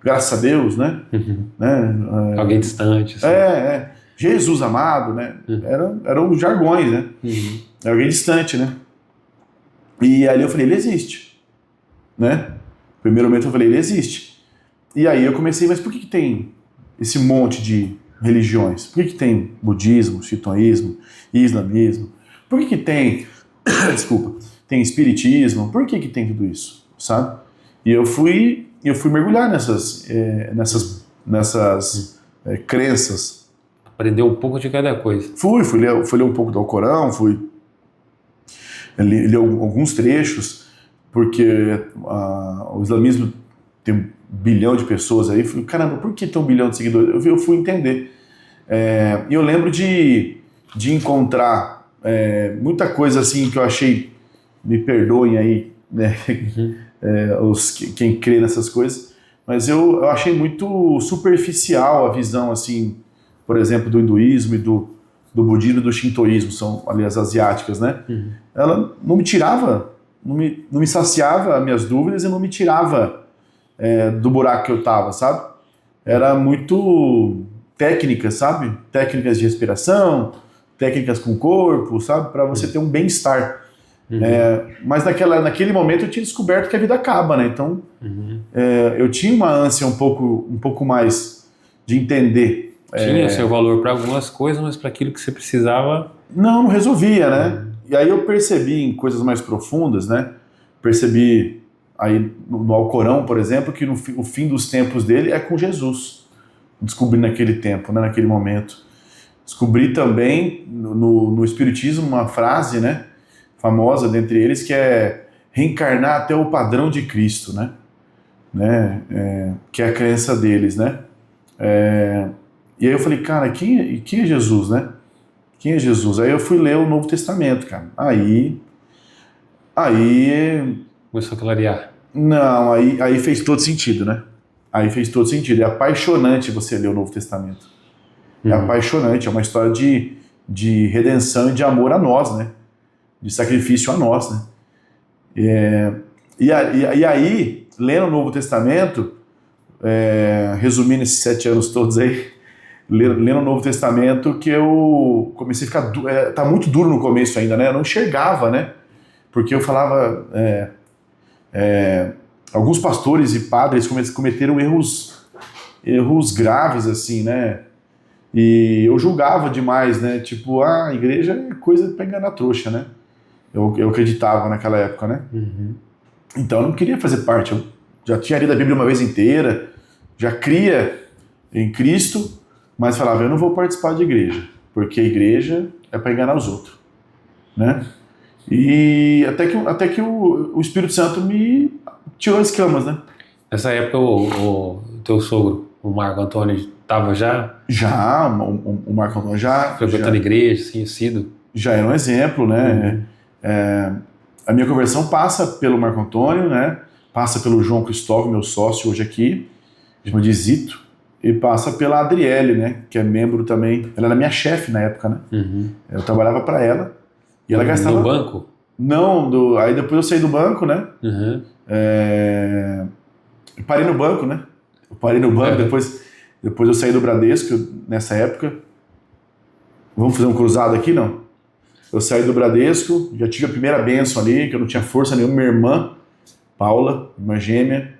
Graças a Deus, né? Né? Alguém distante. Assim. Jesus amado, né? Eram os jargões, né? Era alguém distante, né? E ali eu falei, ele existe. Né? Primeiro momento eu falei, ele existe. E aí eu comecei, mas por que tem esse monte de religiões? Por que tem budismo, shintoísmo, islamismo? Por que tem, tem espiritismo? Por que tem tudo isso, sabe? E eu fui mergulhar nessas crenças. Aprender um pouco de cada coisa. Fui ler um pouco do Alcorão, fui ler alguns trechos, porque o islamismo tem 1 bilhão de pessoas aí. Falei, caramba, por que tem 1 bilhão de seguidores? Eu fui entender. E eu lembro de encontrar muita coisa assim que eu achei, me perdoem aí, né? Quem crê nessas coisas, mas eu achei muito superficial a visão, assim, por exemplo, do hinduísmo e do budismo e do shintoísmo, são ali as asiáticas, né? Ela não me tirava, não me saciava as minhas dúvidas e não me tirava do buraco que eu tava, sabe? Era muito técnicas, sabe? Técnicas de respiração, técnicas com o corpo, sabe? Para você ter um bem-estar. Mas naquele momento eu tinha descoberto que a vida acaba, né? Então eu tinha uma ânsia um pouco mais de entender. Tinha seu valor para algumas coisas, mas para aquilo que você precisava... Não resolvia, né? E aí eu percebi em coisas mais profundas, né? Percebi aí no Alcorão, por exemplo, que o fim dos tempos dele é com Jesus. Descobri naquele tempo, né? Naquele momento. Descobri também no Espiritismo uma frase, né? Famosa dentre eles, que é reencarnar até o padrão de Cristo, né? Que é a crença deles, né? E aí eu falei, cara, quem é Jesus, né? Quem é Jesus? Aí eu fui ler o Novo Testamento, cara. Aí Começou a clarear. não, aí fez todo sentido, né? Aí fez todo sentido. É apaixonante você ler o Novo Testamento. É apaixonante, é uma história de redenção e de amor a nós, né? De sacrifício a nós, né? E aí, lendo o Novo Testamento, resumindo esses 7 anos todos aí, lendo o Novo Testamento, que eu comecei a ficar... tá muito duro no começo ainda, né? Eu não enxergava, né? Porque eu falava... alguns pastores e padres cometeram erros graves, assim, né? E eu julgava demais, né? Tipo, a igreja é coisa pra enganar trouxa, né? Eu acreditava naquela época, né? Então eu não queria fazer parte. Eu já tinha lido a Bíblia uma vez inteira, já cria em Cristo, mas falava, eu não vou participar de igreja, porque a igreja é para enganar os outros, né? E até que o Espírito Santo me tirou as camas, né? Nessa época o teu sogro, o Marco Antônio, estava já... Já, o Marco Antônio já... frequentando a igreja, assim, sido... Já era um exemplo, né? A minha conversão passa pelo Marco Antônio, né? Passa pelo João Cristóvão, meu sócio hoje aqui, chama de Zito, e passa pela Adriele, né? Que é membro também. Ela era minha chefe na época, né? Eu trabalhava para ela e ela gastava... No banco? Não, aí depois eu saí do banco, né? Parei no banco, né? Eu parei no banco, depois eu saí do Bradesco nessa época. Vamos fazer um cruzado aqui, não? Eu saí do Bradesco, já tive a primeira bênção ali, que eu não tinha força nenhuma. Minha irmã, Paula, irmã gêmea,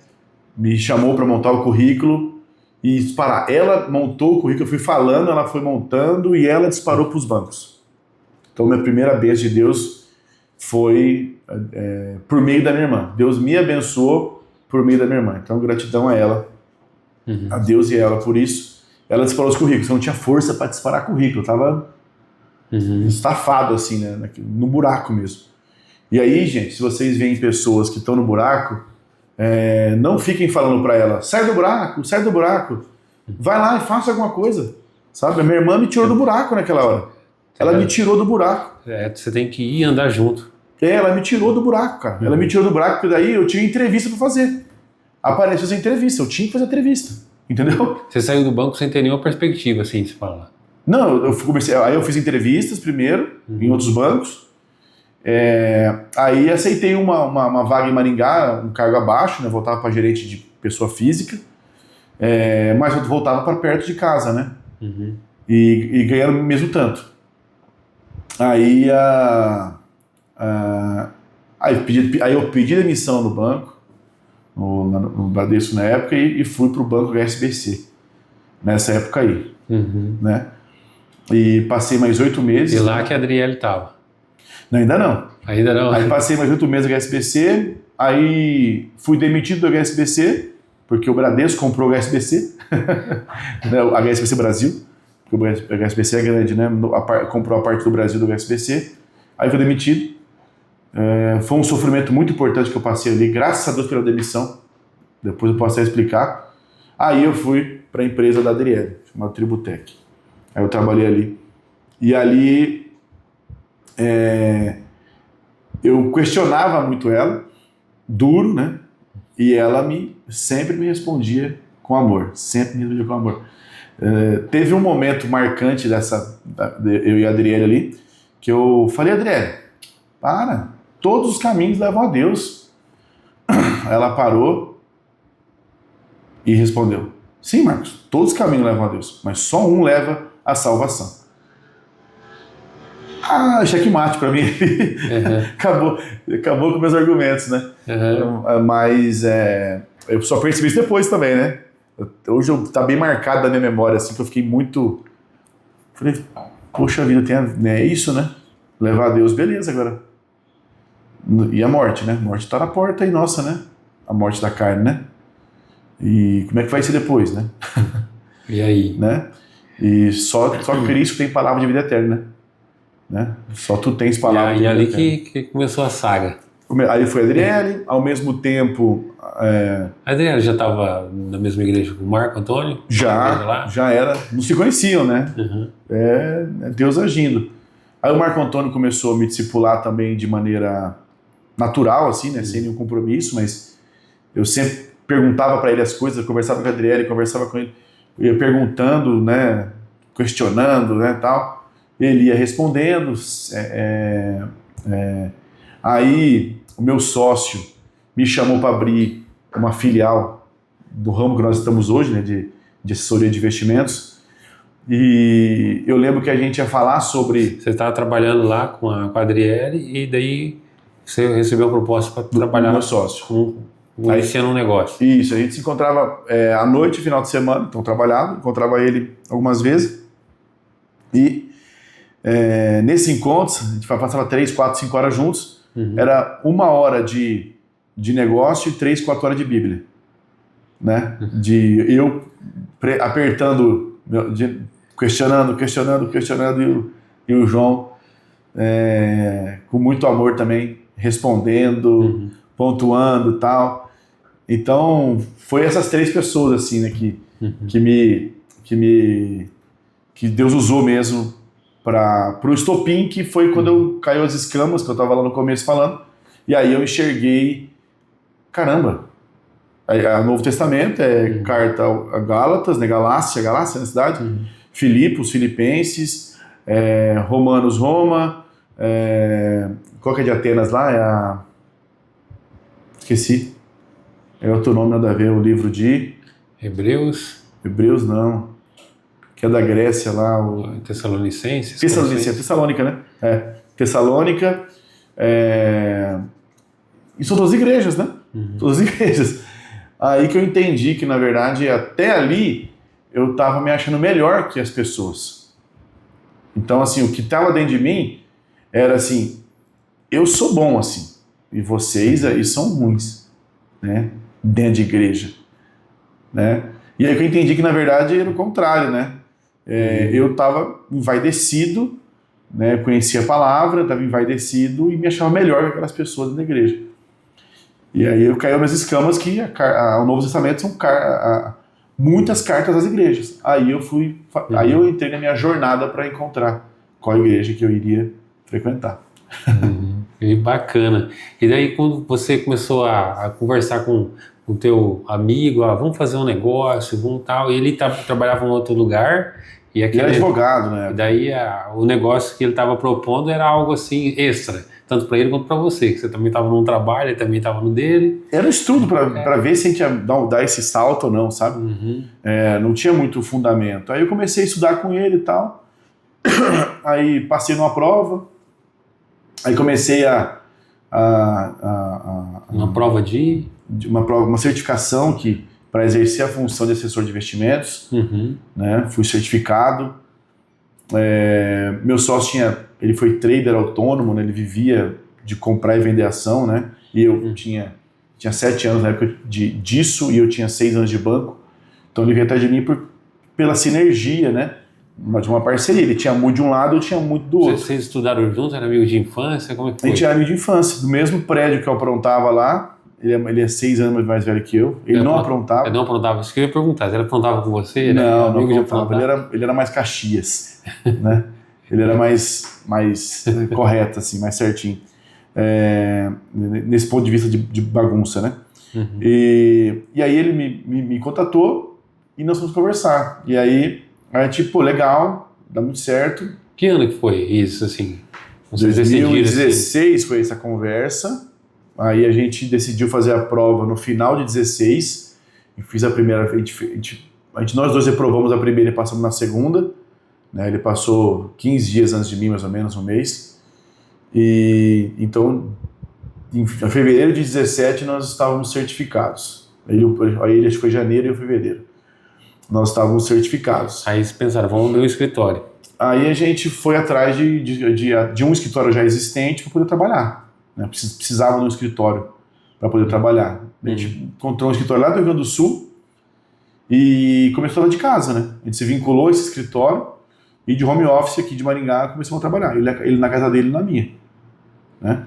me chamou para montar o currículo e disparar. Ela montou o currículo, eu fui falando, ela foi montando e ela disparou para os bancos. Então, minha primeira bênção de Deus foi por meio da minha irmã. Deus me abençoou por meio da minha irmã. Então, gratidão a ela, a Deus e a ela por isso. Ela disparou os currículos, eu não tinha força para disparar currículo, eu estava estafado assim, né, no buraco mesmo. E aí, gente, se vocês veem pessoas que estão no buraco, não fiquem falando para ela, sai do buraco, vai lá e faça alguma coisa, sabe? A minha irmã me tirou do buraco naquela hora, ela me tirou do buraco. Você tem que ir andar junto. Ela me tirou do buraco, cara. Ela me tirou do buraco porque daí eu tinha entrevista para fazer. Apareceu essa entrevista, eu tinha que fazer entrevista. Entendeu? Você saiu do banco sem ter nenhuma perspectiva, assim, se fala. Não, aí eu fiz entrevistas primeiro, em outros bancos. Aí aceitei uma vaga em Maringá, um cargo abaixo, né? Voltava para gerente de pessoa física. Mas eu voltava para perto de casa, né? E ganhando mesmo tanto. Aí eu pedi demissão no banco, no Bradesco na época, e fui para o banco HSBC, nessa época aí, né? E passei mais 8 meses. E lá que a Adriele estava? Ainda não. Ainda não? Aí passei mais 8 meses no HSBC, aí fui demitido do HSBC, porque o Bradesco comprou o HSBC, né? O HSBC Brasil, porque o HSBC é grande, né? Comprou a parte do Brasil do HSBC, aí fui demitido. Foi um sofrimento muito importante que eu passei ali, graças a Deus pela demissão, depois eu posso até explicar. Aí eu fui para a empresa da Adriele, chamada Tributec. Aí eu trabalhei ali. E ali eu questionava muito ela, duro, né? E ela sempre me respondia com amor, teve um momento marcante eu e a Adriele ali, que eu falei, Adriele, para, todos os caminhos levam a Deus. Ela parou e respondeu, sim, Marcos, todos os caminhos levam a Deus, mas só um leva à salvação. Checkmate pra mim. Acabou com meus argumentos, né? Mas eu só percebi isso depois também, né? Hoje tá bem marcado na minha memória, assim, que eu fiquei muito... Falei, poxa vida, é isso, né? Levar a Deus, beleza, agora. E a morte, né? A morte tá na porta aí, nossa, né? A morte da carne, né? E como é que vai ser depois, né? E aí? Né? E só Cristo tem palavra de vida eterna, né? Só tu tens palavra de E vida ali eterna. que começou a saga. Aí foi a Adriele, ao mesmo tempo... A Adriana já estava na mesma igreja com o Marco Antônio? Já era. Não se conheciam, né? Uhum. É Deus agindo. Aí o Marco Antônio começou a me discipular também de maneira natural, assim, né? Sem nenhum compromisso, mas eu sempre perguntava para ele as coisas, eu conversava com a Adriele, conversava com ele, eu ia perguntando, né? Questionando, né? Tal. Ele ia respondendo. Aí o meu sócio me chamou para abrir uma filial do ramo que nós estamos hoje, né, de assessoria de investimentos. E eu lembro que a gente ia falar sobre... Você estava trabalhando lá com a Adriele e daí você recebeu a proposta para trabalhar do meu sócio. iniciando um negócio. Isso, a gente se encontrava à noite, final de semana, então trabalhava, encontrava ele algumas vezes. E nesse encontro, a gente passava 3, 4, 5 horas juntos. Era 1 hora de negócio e 3, 4 horas de Bíblia, né? De eu apertando, questionando e o João com muito amor também respondendo, pontuando e tal. Então foi essas 3 pessoas assim, né, que Deus usou mesmo para o estopim, que foi quando eu caiu as escamas, que eu estava lá no começo falando, e aí eu enxerguei, caramba, o Novo Testamento é carta a Gálatas, né, Galácia na cidade, Filipos, Filipenses, Romanos, Roma, qual que é de Atenas lá? Esqueci, é outro nome, nada a ver, o livro de... Hebreus não, que é da Grécia lá, o... Tessalonicenses? Tessalônica, né? Tessalônica, e são todas igrejas, né? Todas igrejas. Aí que eu entendi que, na verdade, até ali, eu estava me achando melhor que as pessoas. Então, assim, o que estava dentro de mim era assim, eu sou bom, assim, e vocês aí são ruins, né? Dentro de igreja, né? E aí que eu entendi que, na verdade, era o contrário, né? Eu estava envaidecido, né? Conhecia a palavra, estava envaidecido e me achava melhor que aquelas pessoas da igreja. E aí eu caí nas escamas que o Novo Testamento são muitas cartas às igrejas. Aí eu entrei na minha jornada para encontrar qual igreja que eu iria frequentar. Que bacana. E daí quando você começou a conversar com o teu amigo, vamos fazer um negócio, vamos tal, e ele trabalhava em outro lugar, e ele era advogado, né? E daí o negócio que ele estava propondo era algo assim extra, tanto para ele quanto para você, que você também estava num trabalho, ele também estava no dele. Era um estudo para ver se a gente ia dar esse salto ou não, sabe? Não tinha muito fundamento. Aí eu comecei a estudar com ele e tal, aí passei numa prova, aí comecei uma prova uma certificação que para exercer a função de assessor de investimentos, né? Fui certificado. Meu sócio ele foi trader autônomo, né? Ele vivia de comprar e vender ação, né? E eu tinha 7 anos na época disso e eu tinha 6 anos de banco, então ele veio atrás de mim pela sinergia, né? De uma parceria. Ele tinha muito de um lado, eu tinha muito do outro. Vocês estudaram juntos, eram amigos de infância? Como é que foi? A gente era amigo de infância, do mesmo prédio que eu aprontava lá. Ele é 6 anos mais velho que eu. Ele não aprontava. Ele não aprontava. Isso que eu ia perguntar. Ele aprontava com você? Não aprontava. Ele era mais Caxias, né? Ele era mais correto, assim, mais certinho. Nesse ponto de vista de bagunça, né? E aí ele me contatou e nós fomos conversar. E aí tipo, legal, dá muito certo. Que ano que foi isso, assim? 2016 assim? Foi essa conversa. Aí a gente decidiu fazer a prova no final de 16. Eu fiz a primeira, nós dois reprovamos a primeira e passamos na segunda. Né? Ele passou 15 dias antes de mim, mais ou menos, um mês. E então, em fevereiro de 17 nós estávamos certificados. Aí ele acho que foi janeiro e eu fevereiro. nós estávamos certificados. Aí vocês pensaram, vamos abrir um escritório. Aí a gente foi atrás de um escritório já existente para poder trabalhar, né? Precisava de um escritório para poder trabalhar. A gente encontrou um escritório lá do Rio Grande do Sul e começou lá de casa, né? A gente se vinculou a esse escritório e de home office aqui de Maringá começamos a trabalhar. Ele na casa dele e na minha, né?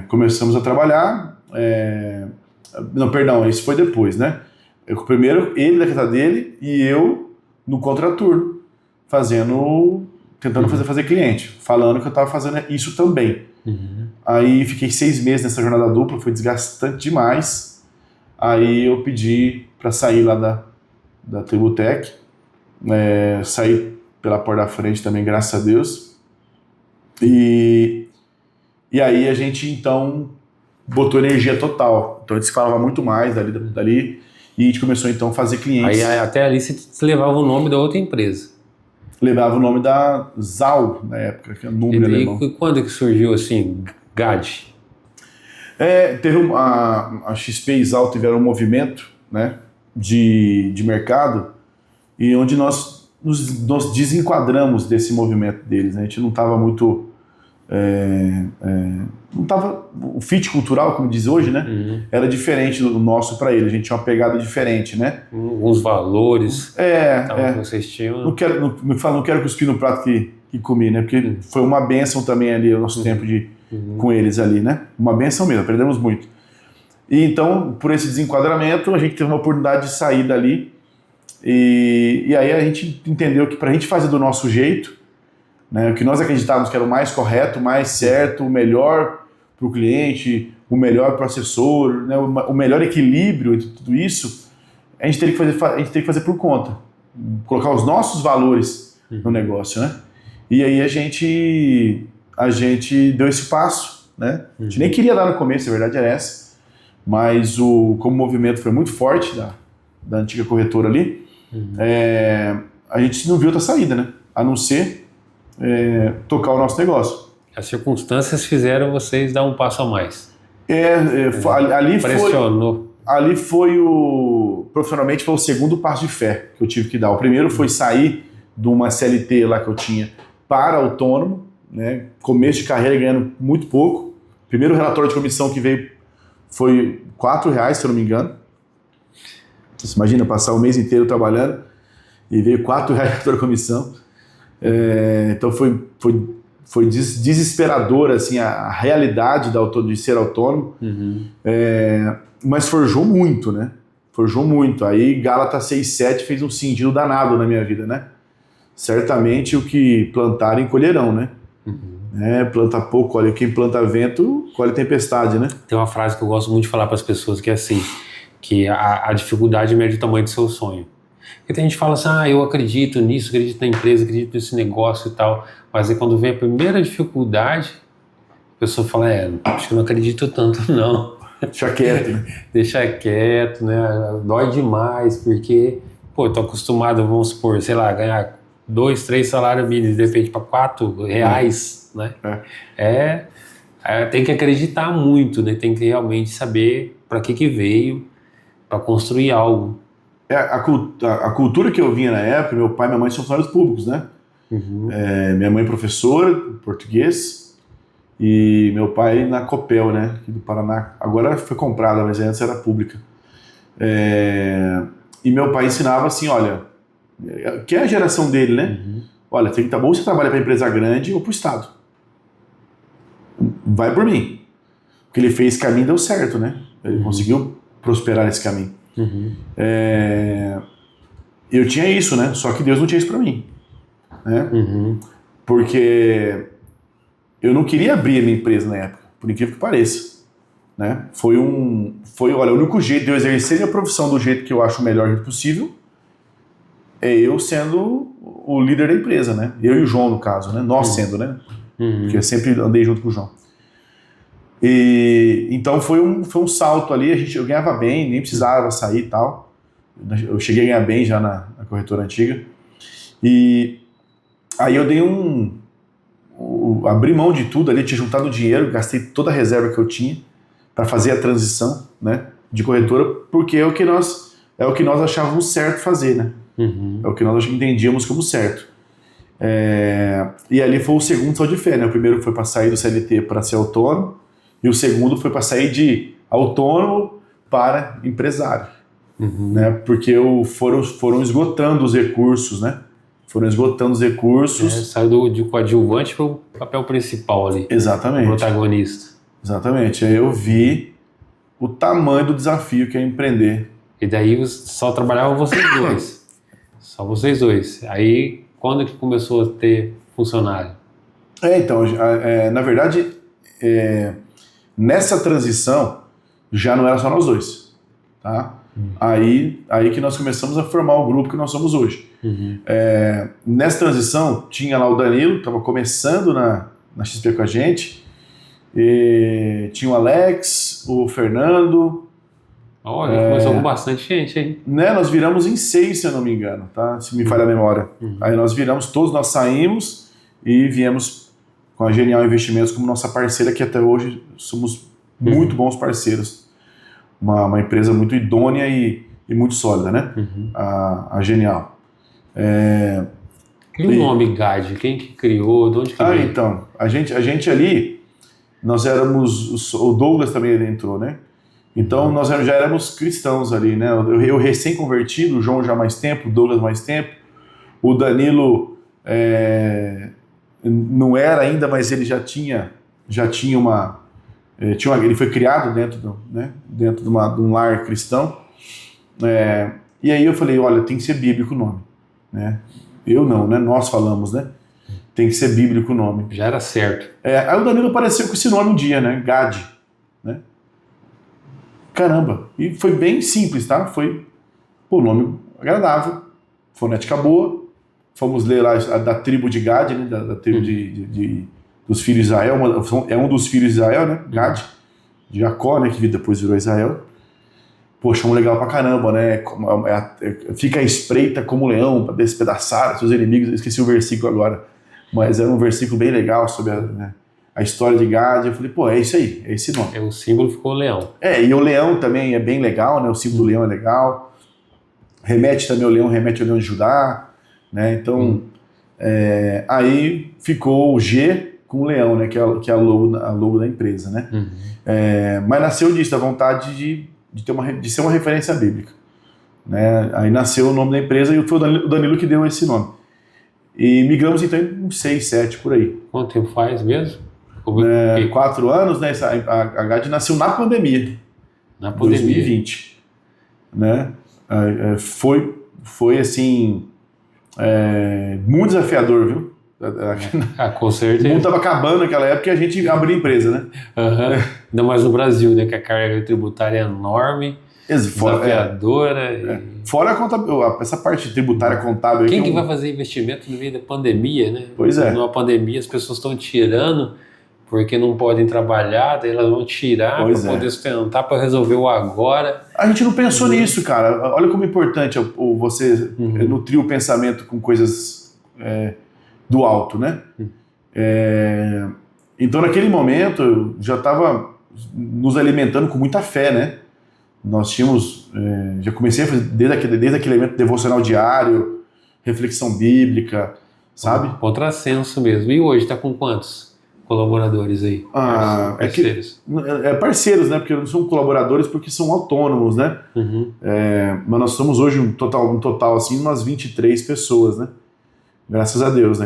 Começamos a trabalhar. Não, perdão, isso foi depois, né? Primeiro ele na casa dele e eu no contraturno, tentando fazer cliente, falando que eu estava fazendo isso também. Aí fiquei 6 meses nessa jornada dupla, foi desgastante demais. Aí eu pedi para sair lá da Tributec, saí pela porta da frente também, graças a Deus. E aí a gente então botou energia total. Então a gente se falava muito mais dali e a gente começou então a fazer clientes. Aí até ali você levava o nome da outra empresa. Levava o nome da ZAL na época, que é o número alemão. E quando que surgiu assim, GAD? Teve a XP e ZAL tiveram um movimento, né, de mercado e onde nós nos desenquadramos desse movimento deles, né? A gente não estava muito... não tava, o fit cultural, como diz hoje, né? Era diferente do nosso para ele. A gente tinha uma pegada diferente, né? Os valores que vocês tinham. Não quero cuspir no prato que comi, né? Porque foi uma bênção também ali o nosso tempo com eles ali, né? Uma bênção mesmo, aprendemos muito. E então, por esse desenquadramento, a gente teve uma oportunidade de sair dali e aí a gente entendeu que para a gente fazer do nosso jeito, né, o que nós acreditávamos que era o mais correto, o mais certo, o melhor para o cliente, o melhor para o assessor, né, o melhor equilíbrio entre tudo isso, a gente tem que fazer por conta, colocar os nossos valores no negócio, né? E aí a gente deu esse passo, né? A gente nem queria dar no começo, a verdade era essa, mas como o movimento foi muito forte da antiga corretora ali, a gente não viu outra saída, né? A não ser tocar o nosso negócio. As circunstâncias fizeram vocês dar um passo a mais. Ali pressionou. Ali profissionalmente foi o segundo passo de fé que eu tive que dar. O primeiro foi sair de uma CLT lá que eu tinha para autônomo, né? Começo de carreira ganhando muito pouco. O primeiro relatório de comissão que veio foi R$4, se eu não me engano. Você imagina passar o mês inteiro trabalhando e veio R$4 toda a comissão. Então foi desesperador assim, a realidade de ser autônomo, mas forjou muito, né? Forjou muito. Aí Gálatas 6,7 fez um sentido danado na minha vida, né? Certamente o que plantarem colherão, né? Planta pouco, olha, quem planta vento, colhe tempestade, né? Tem uma frase que eu gosto muito de falar para as pessoas que é assim, que a dificuldade mede o tamanho do seu sonho. Porque tem gente que fala assim, eu acredito nisso, acredito na empresa, acredito nesse negócio e tal, mas aí quando vem a primeira dificuldade, a pessoa fala, acho que eu não acredito tanto não. Deixa quieto, né? Deixa quieto, né? Dói demais, porque, eu tô acostumado, vamos supor, sei lá, ganhar 2, 3 salários mínimos, de repente para R$4, né? Tem que acreditar muito, né? Tem que realmente saber para que veio, para construir algo. A cultura que eu vinha na época, meu pai e minha mãe são funcionários públicos, né? Minha mãe é professora, português, e meu pai na Copel, né? Aqui do Paraná. Agora foi comprada, mas antes era pública. E meu pai ensinava assim, olha, que é a geração dele, né? Olha, tem que estar bom você trabalha para empresa grande ou para o Estado. Vai por mim. O que ele fez, esse caminho deu certo, né? Ele conseguiu prosperar nesse caminho. Eu tinha isso, né? Só que Deus não tinha isso para mim, né? Porque eu não queria abrir a minha empresa na época, por incrível que pareça, né? Olha, o único jeito de eu exercer minha profissão do jeito que eu acho o melhor jeito possível é eu sendo o líder da empresa, né? Eu e o João, no caso, né? Nós sendo, né? Porque eu sempre andei junto com o João. E então foi um salto ali, eu ganhava bem, nem precisava sair e tal. Eu cheguei a ganhar bem já na corretora antiga. E aí eu dei abri mão de tudo ali, tinha juntado dinheiro, gastei toda a reserva que eu tinha para fazer a transição, né, de corretora, porque é o que nós é o que nós achávamos certo fazer, né? É o que nós entendíamos como certo. E ali foi o segundo salto de fé, né? O primeiro foi para sair do CLT para ser autônomo, e o segundo foi para sair de autônomo para empresário, né? Porque foram esgotando os recursos, né? Foram esgotando os recursos. Saiu de coadjuvante para o papel principal ali. Exatamente. O protagonista. Exatamente. Aí eu vi o tamanho do desafio que é empreender. E daí só trabalhavam vocês dois. Só vocês dois. Aí, quando que começou a ter funcionário? Então, na verdade, nessa transição, já não era só nós dois, tá? Aí que nós começamos a formar o grupo que nós somos hoje. Nessa transição, tinha lá o Danilo, estava começando na XP com a gente, e tinha o Alex, o Fernando. Olha, começou com bastante gente, hein? Né, nós viramos em 6, se eu não me engano, tá? Se me falha a memória. Aí nós viramos, todos nós saímos e viemos com a Genial Investimentos como nossa parceira, que até hoje somos muito bons parceiros. Uma empresa muito idônea e muito sólida, né? A Genial. E o nome GAD? Quem que criou? De onde que veio? Então, a gente ali, nós éramos, o Douglas também entrou, né? Então nós já éramos cristãos ali, né? Eu recém-convertido, o João já há mais tempo, o Douglas mais tempo, o Danilo não era ainda, mas ele já tinha ele foi criado dentro de um lar cristão. E aí eu falei, olha, tem que ser bíblico o nome, né? Eu não, né? Nós falamos, né? Tem que ser bíblico o nome. Já era certo. Aí o Danilo apareceu com esse nome um dia, né? GAD, né? Caramba, e foi bem simples, tá? Foi nome agradável, fonética boa. Fomos ler lá da tribo de Gad, né? Da tribo dos filhos de Israel, é um dos filhos de Israel, né? Gad, de Jacó, né? Que depois virou Israel. Poxa, um legal pra caramba, né? Fica à espreita como leão para despedaçar seus inimigos. Eu esqueci o versículo agora, mas era um versículo bem legal sobre a história de Gad. Eu falei, é isso aí, é esse nome. O símbolo ficou o leão. E o leão também é bem legal, né? O símbolo do leão é legal. Remete também ao leão de Judá, né? Então, aí ficou o G com o leão, né? Que é a logo da empresa, né? Mas nasceu disso, da vontade de ser uma referência bíblica, né? Aí nasceu o nome da empresa e foi o Danilo que deu esse nome. E migramos então em 6, 7 por aí. Quanto tempo faz mesmo? 4 anos, né? A GAD nasceu na pandemia. Na pandemia. 2020. Né? Foi assim, muito desafiador, viu? Com certeza. O mundo estava acabando naquela época e a gente abriu empresa, né? Ainda mais no Brasil, né? Que a carga tributária é enorme, desafiadora. Fora essa parte tributária contábil. Quem que vai fazer investimento no meio da pandemia, né? Pois é. Numa pandemia as pessoas estão tirando porque não podem trabalhar, daí elas vão tirar para poder sustentar, para resolver o agora. A gente não pensou nisso, cara. Olha como é importante você nutrir o pensamento com coisas do alto, né? Então, naquele momento, eu já estava nos alimentando com muita fé, né? Nós tínhamos... já comecei a fazer desde aquele elemento devocional diário, reflexão bíblica, sabe? Contrassenso mesmo. E hoje está com quantos colaboradores aí? Parceiros? Parceiros, né? Porque não são colaboradores, porque são autônomos, né? Mas nós somos hoje um total assim, umas 23 pessoas, né? Graças a Deus, né?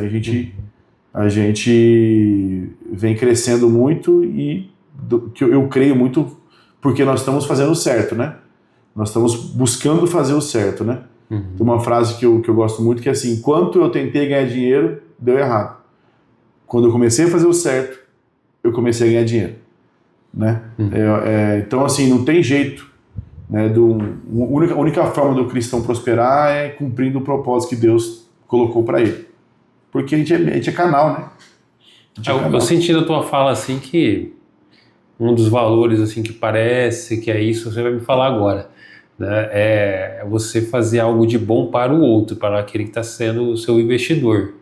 A gente vem crescendo muito e que eu creio muito porque nós estamos fazendo o certo, né? Nós estamos buscando fazer o certo, né? Tem uma frase que eu gosto muito que é assim: enquanto eu tentei ganhar dinheiro, deu errado. Quando eu comecei a fazer o certo, eu comecei a ganhar dinheiro, né? Então, assim, não tem jeito, né? A única forma do cristão prosperar é cumprindo o propósito que Deus colocou para ele. Porque a gente é canal, né? Eu senti na tua fala, assim, que um dos valores, assim, que parece que é isso, você vai me falar agora, né? É você fazer algo de bom para o outro, para aquele que está sendo o seu investidor.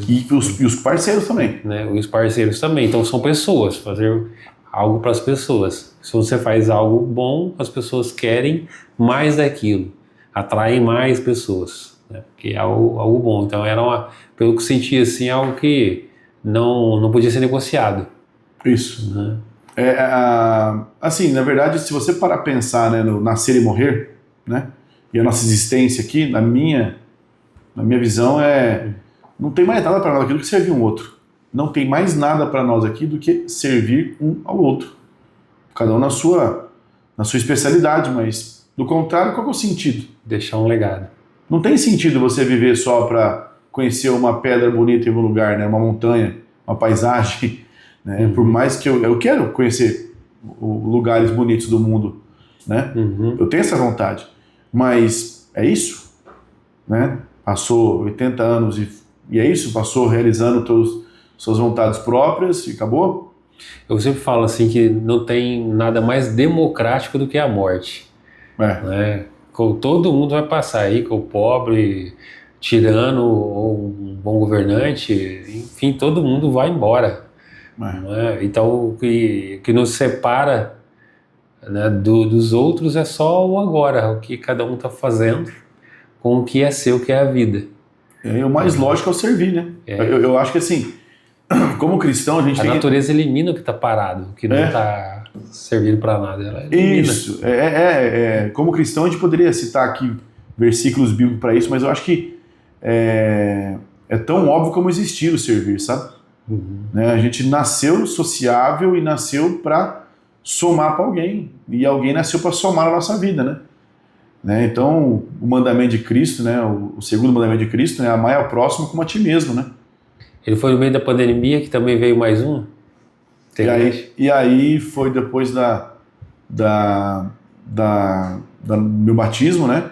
E os parceiros também. Né? Os parceiros também. Então são pessoas. Fazer algo para as pessoas. Se você faz algo bom, as pessoas querem mais daquilo, atraem mais pessoas, né? Porque é algo bom. Então pelo que eu senti assim, algo que não podia ser negociado. Isso. Né? Assim, na verdade, se você parar a pensar, né, no nascer e morrer, né, e a nossa existência aqui, na minha visão, não tem mais nada para nós aqui do que servir um outro. Não tem mais nada para nós aqui do que servir um ao outro. Cada um na sua especialidade, mas do contrário, qual que é o sentido? Deixar um legado. Não tem sentido você viver só para conhecer uma pedra bonita em algum lugar, né, uma montanha, uma paisagem, né? Por mais que eu quero conhecer lugares bonitos do mundo, né? Eu tenho essa vontade, mas é isso, né? Passou 80 anos e é isso, passou realizando suas vontades próprias e acabou. Eu sempre falo assim que não tem nada mais democrático do que a morte. Né? Todo mundo vai passar aí, com o pobre, tirano ou um bom governante, enfim, todo mundo vai embora. Né? Então o que nos separa, né, dos outros é só o agora, o que cada um está fazendo com o que é seu, que é a vida. O mais lógico é o servir, né? Eu acho que assim, como cristão, a natureza elimina o que está parado, o que não está servindo para nada. Ela elimina. Isso. Como cristão, a gente poderia citar aqui versículos bíblicos para isso, mas eu acho que é tão óbvio como existir o servir, sabe? Né? A gente nasceu sociável e nasceu para somar para alguém, e alguém nasceu para somar a nossa vida, né? Então, o mandamento de Cristo, né, o segundo mandamento de Cristo, né, amar ao próximo como a ti mesmo, né? Ele foi no meio da pandemia que também veio mais um? E aí foi depois do meu batismo, né?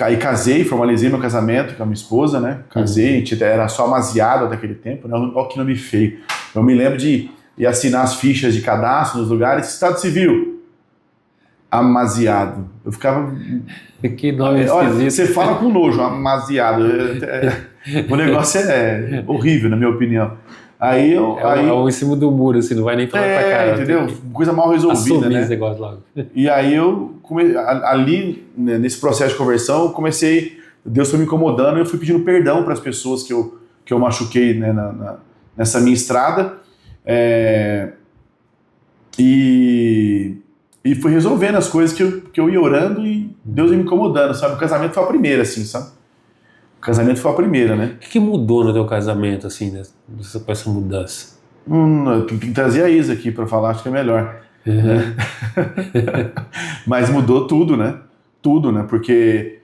Aí casei, formalizei meu casamento com a minha esposa, né? Casei, era só amaziado daquele tempo, né? Olha que nome feio. Eu me lembro de ir assinar as fichas de cadastro nos lugares, Estado Civil, amaziado. Eu ficava... Que nome esquisito. Olha, você fala com nojo, amaziado. O negócio é horrível, na minha opinião. Aí em cima do muro, assim, não vai nem falar pra cara. Entendeu? Coisa mal resolvida, né? Esse negócio logo. E aí ali, né, nesse processo de conversão, Deus foi me incomodando e eu fui pedindo perdão para as pessoas que eu machuquei, né, nessa minha estrada. E fui resolvendo as coisas que eu ia orando e Deus ia me incomodando, sabe? O casamento foi a primeira, assim, sabe? O casamento foi a primeira, né? O que mudou no teu casamento, assim, com essa mudança? Tem que trazer a Isa aqui para falar, acho que é melhor. Né? Mas mudou tudo, né? Tudo, né? Porque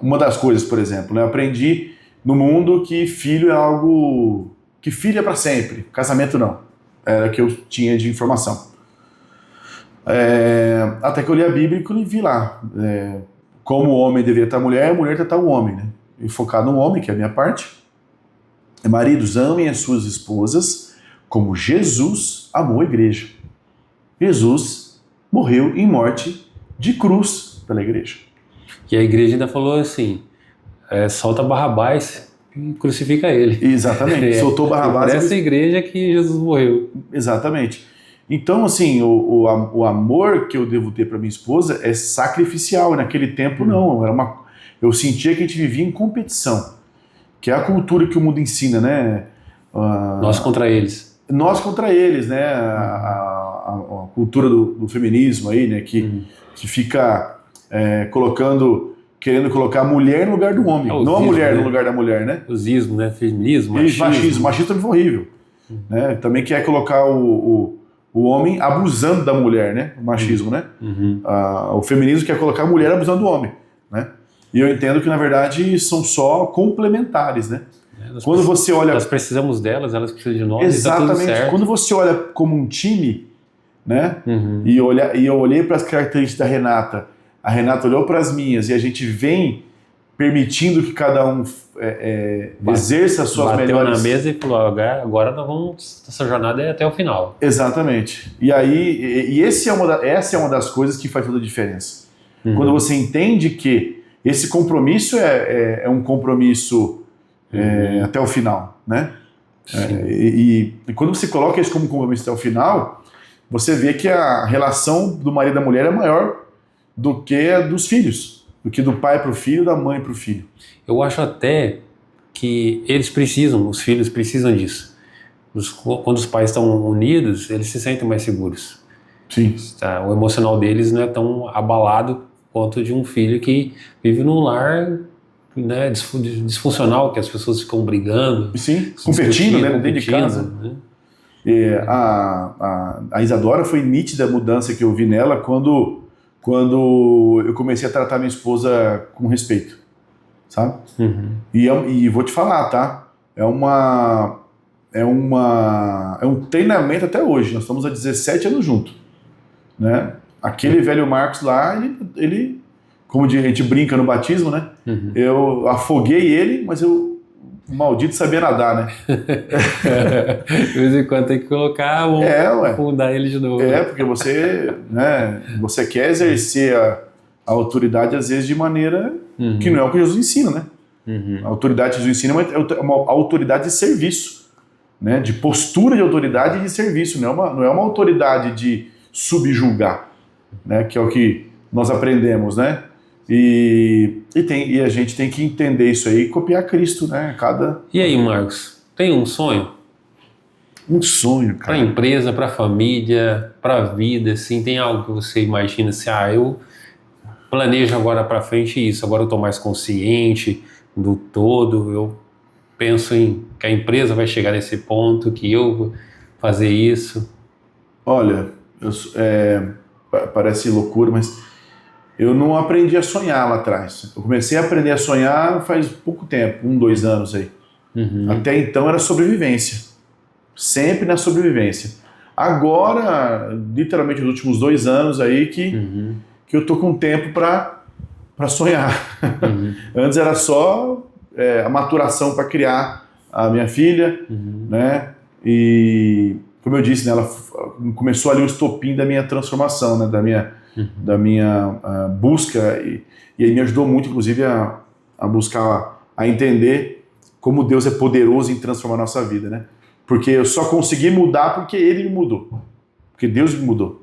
uma das coisas, por exemplo, né? Eu aprendi no mundo que filho é algo... que filho é para sempre, casamento não. Era que eu tinha de informação. Até que eu li a Bíblia e vi lá como o homem deveria estar a mulher tratar o homem, né? E focar no homem, que é a minha parte. Maridos, amem as suas esposas como Jesus amou a igreja. Jesus morreu em morte de cruz pela igreja. E a igreja ainda falou assim, solta Barrabás e crucifica ele. Exatamente, soltou Barrabás. Por essa igreja que Jesus morreu. Exatamente. Então, assim, o amor que eu devo ter para minha esposa é sacrificial. Naquele tempo, não. Eu sentia que a gente vivia em competição, que é a cultura que o mundo ensina, né? Nós contra eles. Nós contra eles, né? A cultura do feminismo aí, né? Que fica querendo colocar a mulher no lugar do homem, não a mulher, né? No lugar da mulher, né? O ismo, né? Feminismo, machismo. Machismo também foi horrível. Né? Também quer colocar o homem abusando da mulher, né? O machismo, né? O feminismo quer colocar a mulher abusando do homem, né? E eu entendo que, na verdade, são só complementares, né? Quando você olha... Nós precisamos delas, elas precisam de nós. Exatamente. E tá tudo certo. Quando você olha como um time, né? E eu olhei para as características da Renata, a Renata olhou para as minhas e a gente vem permitindo que cada um exerça as suas melhores... Bateu na mesa e falou, agora nós vamos... Essa jornada é até o final. Exatamente. E aí, essa é uma das coisas que faz toda a diferença. Quando você entende que esse compromisso é um compromisso até o final, né? E quando você coloca isso como compromisso até o final, você vê que a relação do marido e da mulher é maior do que a dos filhos, do que do pai para o filho, da mãe para o filho. Eu acho até que eles precisam, os filhos precisam disso. Quando os pais estão unidos, eles se sentem mais seguros. Sim. Tá? O emocional deles não é tão abalado quanto de um filho que vive num lar, né, disfuncional, que as pessoas ficam brigando. Sim, competindo, né, dentro de casa. Né? A Isadora, foi nítida a mudança que eu vi nela quando eu comecei a tratar minha esposa com respeito, sabe? E vou te falar, tá? É um treinamento até hoje. Nós estamos há 17 anos juntos, né? Aquele velho Marcos lá, ele como a gente brinca no batismo, né? Eu afoguei ele, mas o maldito sabia nadar, né? De vez em quando tem que colocar afundar ele de novo. Porque você, né, você quer exercer a autoridade, às vezes, de maneira que não é o que Jesus ensina, né? A autoridade que Jesus ensina é uma autoridade de serviço, né? De postura de autoridade e de serviço, não é uma autoridade de subjugar, né? Que é o que nós aprendemos, né? E a gente tem que entender isso aí e copiar Cristo, né? E aí, Marcos, tem um sonho? Um sonho, cara. Para a empresa, para a família, para a vida, assim, tem algo que você imagina assim, eu planejo agora para frente isso, agora eu estou mais consciente do todo, eu penso em que a empresa vai chegar nesse ponto, que eu vou fazer isso. Olha, parece loucura, mas eu não aprendi a sonhar lá atrás. Eu comecei a aprender a sonhar faz pouco tempo, 2 anos aí. Até então era sobrevivência. Sempre na sobrevivência. Agora, literalmente nos últimos 2 anos aí que eu tô com tempo para sonhar. Antes era só a maturação para criar a minha filha, né? E como eu disse, né, ela começou ali o estopim da minha transformação, né? Da minha busca, e aí me ajudou muito, inclusive, a buscar, a entender como Deus é poderoso em transformar a nossa vida, né? Porque eu só consegui mudar porque Ele me mudou, porque Deus me mudou.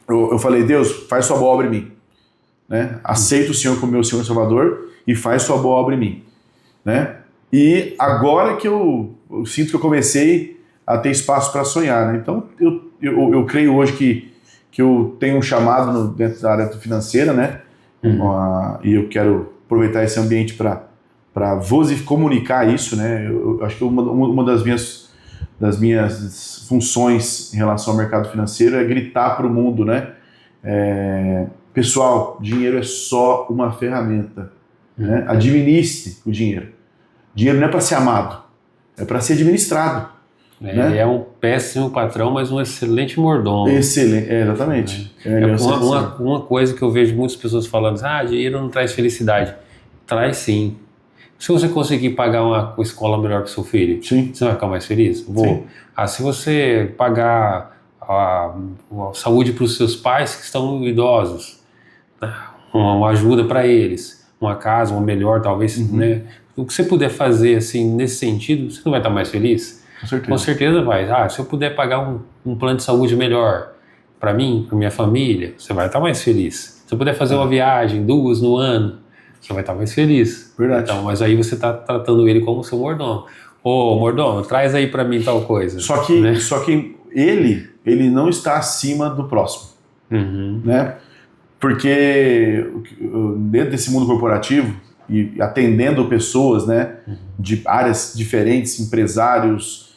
Eu falei, Deus, faz sua boa obra em mim, né? Aceita o Senhor como meu Senhor e Salvador e faz sua boa obra em mim, né? E agora que eu sinto que eu comecei a ter espaço para sonhar, né? Então eu creio hoje que eu tenho um chamado dentro da área financeira, né? E eu quero aproveitar esse ambiente para comunicar isso, né? Eu acho que uma das minhas funções em relação ao mercado financeiro é gritar para o mundo, né? Pessoal, dinheiro é só uma ferramenta, né? Administre o dinheiro. Dinheiro não é para ser amado, é para ser administrado. Né? Ele é um péssimo patrão, mas um excelente mordomo. Excelente, exatamente. Uma coisa que eu vejo muitas pessoas falando, dinheiro não traz felicidade. Traz sim. Se você conseguir pagar uma escola melhor para o seu filho, sim, você vai ficar mais feliz? Vou. Se você pagar a saúde para os seus pais que estão idosos, uma ajuda para eles, uma casa, uma melhor talvez, né? O que você puder fazer assim nesse sentido, você não vai estar mais feliz? Com certeza vai. Se eu puder pagar um plano de saúde melhor para mim, para minha família, você vai estar mais feliz. Se eu puder fazer uma viagem, 2 no ano, você vai estar mais feliz. Verdade. Então, mas aí você está tratando ele como seu mordomo. Mordomo, traz aí para mim tal coisa. Só que ele não está acima do próximo, né? Porque dentro desse mundo corporativo e atendendo pessoas, né, de áreas diferentes, empresários,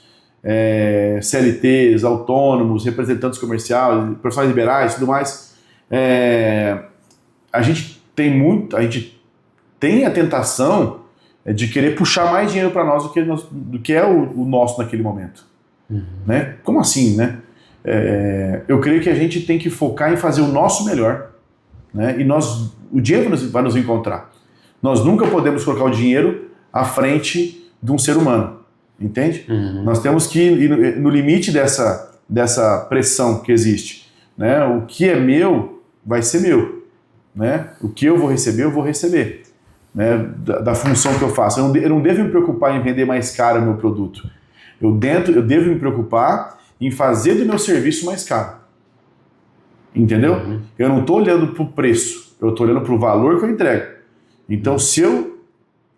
CLTs, autônomos, representantes comerciais, profissionais liberais, tudo mais, a gente tem a tentação de querer puxar mais dinheiro para nós do que é o nosso naquele momento, né? Como assim, né? Eu creio que a gente tem que focar em fazer o nosso melhor, né? E o dinheiro vai nos encontrar. Nós nunca podemos colocar o dinheiro à frente de um ser humano, entende? Nós temos que ir no limite dessa pressão que existe, né? O que é meu vai ser meu, né? O que eu vou receber, né? Da função que eu faço. Eu não devo me preocupar em vender mais caro o meu produto. Eu devo me preocupar em fazer do meu serviço mais caro. Entendeu? Uhum. Eu não estou olhando para o preço, eu estou olhando para o valor que eu entrego. Então, se eu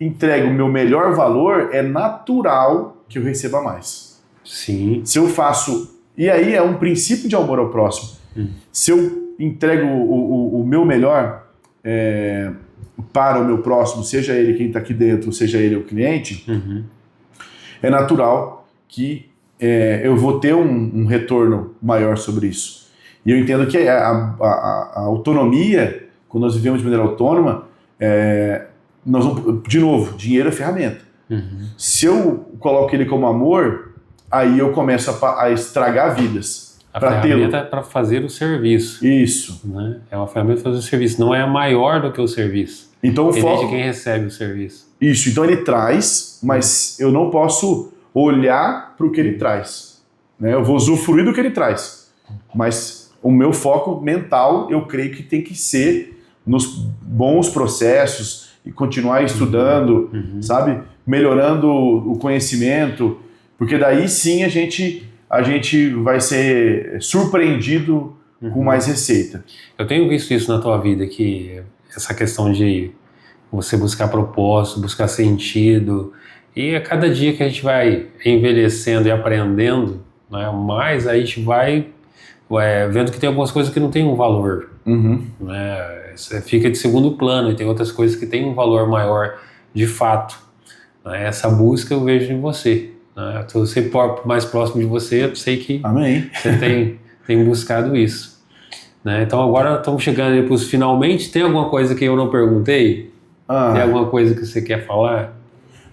entrego o meu melhor valor, é natural que eu receba mais. Sim. Se eu faço... E aí é um princípio de amor ao próximo. Se eu entrego o meu melhor para o meu próximo, seja ele quem está aqui dentro, seja ele o cliente, é natural que eu vou ter um retorno maior sobre isso. E eu entendo que a autonomia, quando nós vivemos de maneira autônoma, nós vamos, de novo, dinheiro é ferramenta. Se eu coloco ele como amor, aí eu começo a estragar vidas. A ferramenta é para fazer o serviço. Isso. Né? É uma ferramenta para fazer o serviço, não é maior do que o serviço. Então o foco... de quem recebe o serviço. Isso, então ele traz, mas eu não posso olhar para o que ele traz. Né? Eu vou usufruir do que ele traz. Mas o meu foco mental, eu creio que tem que ser nos bons processos e continuar estudando, sabe? Melhorando o conhecimento, porque daí sim a gente vai ser surpreendido com mais receita. Eu tenho visto isso na tua vida, que essa questão de você buscar propósito, buscar sentido, e a cada dia que a gente vai envelhecendo e aprendendo, né, mais a gente vai vendo que tem algumas coisas que não tem um valor. Né, você fica de segundo plano e tem outras coisas que têm um valor maior de fato. Né, essa busca eu vejo em você. Né, eu sei mais próximo de você, eu sei que Amém. Você tem buscado isso. Né, então agora estamos chegando para os finalmente. Tem alguma coisa que eu não perguntei? Tem alguma coisa que você quer falar?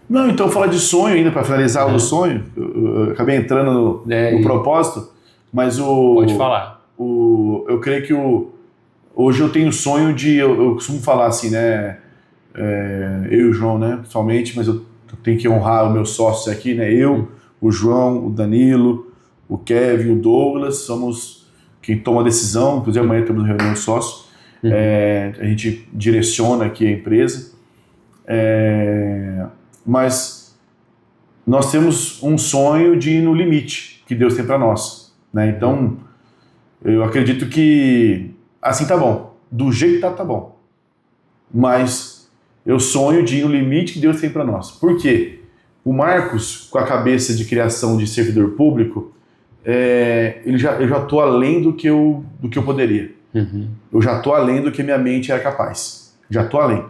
Não, então falar de sonho ainda, para finalizar o sonho. Eu acabei entrando no propósito, mas Pode falar. Eu creio que hoje eu tenho o sonho de... Eu costumo falar assim, né? Eu e o João, né? Principalmente, mas eu tenho que honrar os meus sócios aqui, né? Eu, o João, o Danilo, o Kevin, o Douglas, somos quem toma a decisão. Inclusive amanhã temos uma reunião de sócios. A gente direciona aqui a empresa. Mas nós temos um sonho de ir no limite que Deus tem para nós, né? Então eu acredito que assim tá bom, do jeito que tá bom, mas eu sonho de ir no limite que Deus tem para nós. Por quê? O Marcos, com a cabeça de criação de servidor público, eu já tô além do que eu poderia. Eu já tô além do que minha mente era capaz. Já tô além.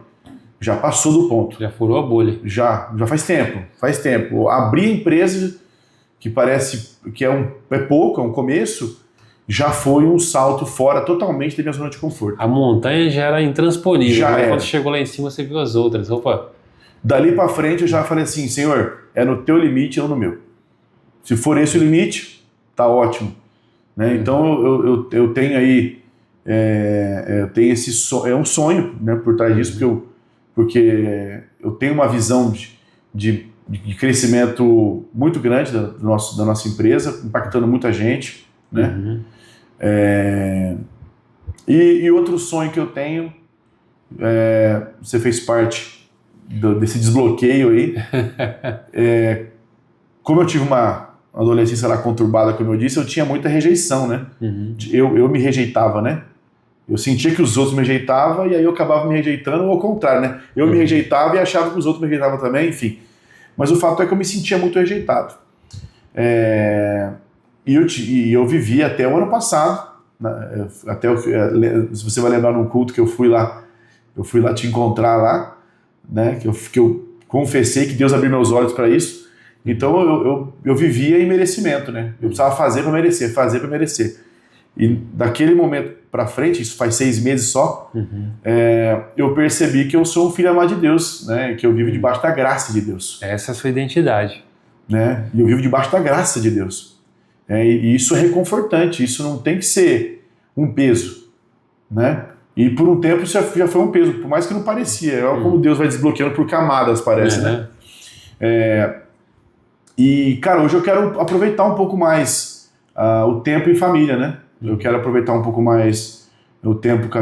Já passou do ponto. Já furou a bolha. Já faz tempo. Abrir a empresa, que parece que é pouco, é um começo, já foi um salto fora totalmente da minha zona de conforto. A montanha já era intransponível. Já né? era. Quando chegou lá em cima, você viu as outras. Opa. Dali para frente eu já falei assim, Senhor, é no teu limite, não no meu. Se for esse o limite, tá ótimo. Né? Então eu tenho aí, eu tenho esse sonho, é um sonho, né, por trás disso, porque eu tenho uma visão de crescimento muito grande da nossa empresa, impactando muita gente, né? E outro sonho que eu tenho, você fez parte desse desbloqueio aí, como eu tive uma adolescência lá conturbada, como eu disse, eu tinha muita rejeição, né? Eu me rejeitava, né? Eu sentia que os outros me rejeitavam e aí eu acabava me rejeitando, ou ao contrário, né? Eu me rejeitava e achava que os outros me rejeitavam também, enfim. Mas o fato é que eu me sentia muito rejeitado. E eu vivi até o ano passado, né? Se você vai lembrar num culto que eu fui lá te encontrar lá, né? Que eu confessei que Deus abriu meus olhos para isso. Então eu vivia em merecimento, né? Eu precisava fazer para merecer. E daquele momento para frente, isso faz 6 meses só, eu percebi que eu sou um filho amado de Deus, né? Que eu vivo debaixo da graça de Deus. Essa é a sua identidade. Né? E eu vivo debaixo da graça de Deus. E isso é reconfortante, isso não tem que ser um peso. Né? E por um tempo isso já foi um peso, por mais que não parecia. Olha como Deus vai desbloqueando por camadas, parece. Né? E, cara, hoje eu quero aproveitar um pouco mais o tempo em família, né? Eu quero aproveitar um pouco mais o tempo com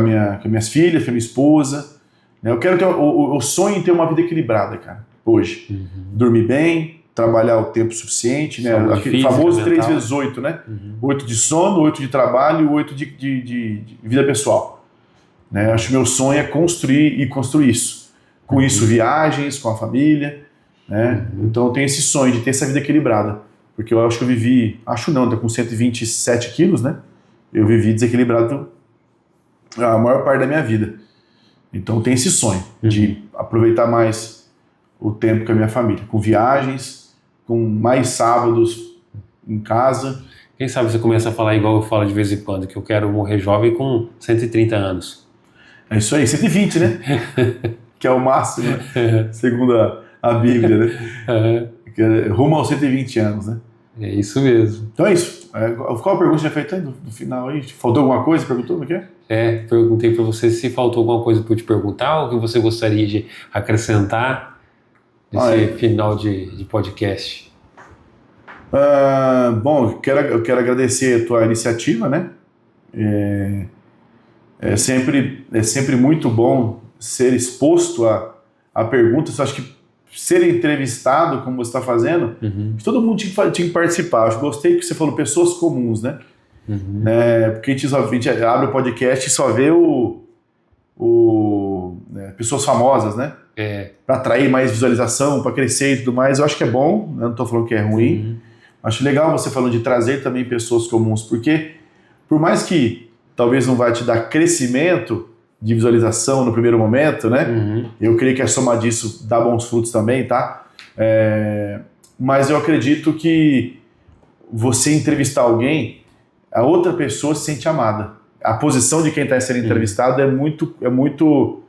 minhas filhas, com a minha esposa. Né? Eu quero ter o sonho em ter uma vida equilibrada, cara, hoje. Dormir bem, trabalhar o tempo suficiente, né? Saúde Aquele física, famoso mental. 3 vezes 8, né? 8 de sono, 8 de trabalho e 8 de vida pessoal. Né? Acho que meu sonho é construir isso. Com isso, viagens com a família, né? Então eu tenho esse sonho de ter essa vida equilibrada. Porque eu acho que eu vivi, tô com 127 quilos, né? Eu vivi desequilibrado a maior parte da minha vida. Então tem esse sonho de aproveitar mais o tempo com a minha família, com viagens, com mais sábados em casa. Quem sabe você começa a falar igual eu falo de vez em quando, que eu quero morrer jovem com 130 anos. É isso aí, 120, né? Que é o máximo, né? Segundo a Bíblia, né? Rumo aos 120 anos, né? É isso mesmo. Então é isso. Qual a pergunta que você já fez no final aí? Faltou alguma coisa? Perguntou o que é? Perguntei para você se faltou alguma coisa para eu te perguntar, ou que você gostaria de acrescentar nesse final de podcast. Bom, eu quero agradecer a tua iniciativa, né? É sempre muito bom ser exposto a perguntas. Eu acho que ser entrevistado, como você está fazendo, todo mundo tinha que participar. Eu gostei que você falou pessoas comuns, né? Porque a gente abre o podcast e só vê pessoas famosas, né? Para atrair mais visualização, para crescer e tudo mais. Eu acho que é bom, né? Não estou falando que é ruim. Acho legal você falando de trazer também pessoas comuns, porque por mais que talvez não vai te dar crescimento de visualização no primeiro momento, né? Eu creio que a soma disso dá bons frutos também, tá? Mas eu acredito que você entrevistar alguém, a outra pessoa se sente amada. A posição de quem está sendo entrevistado é muito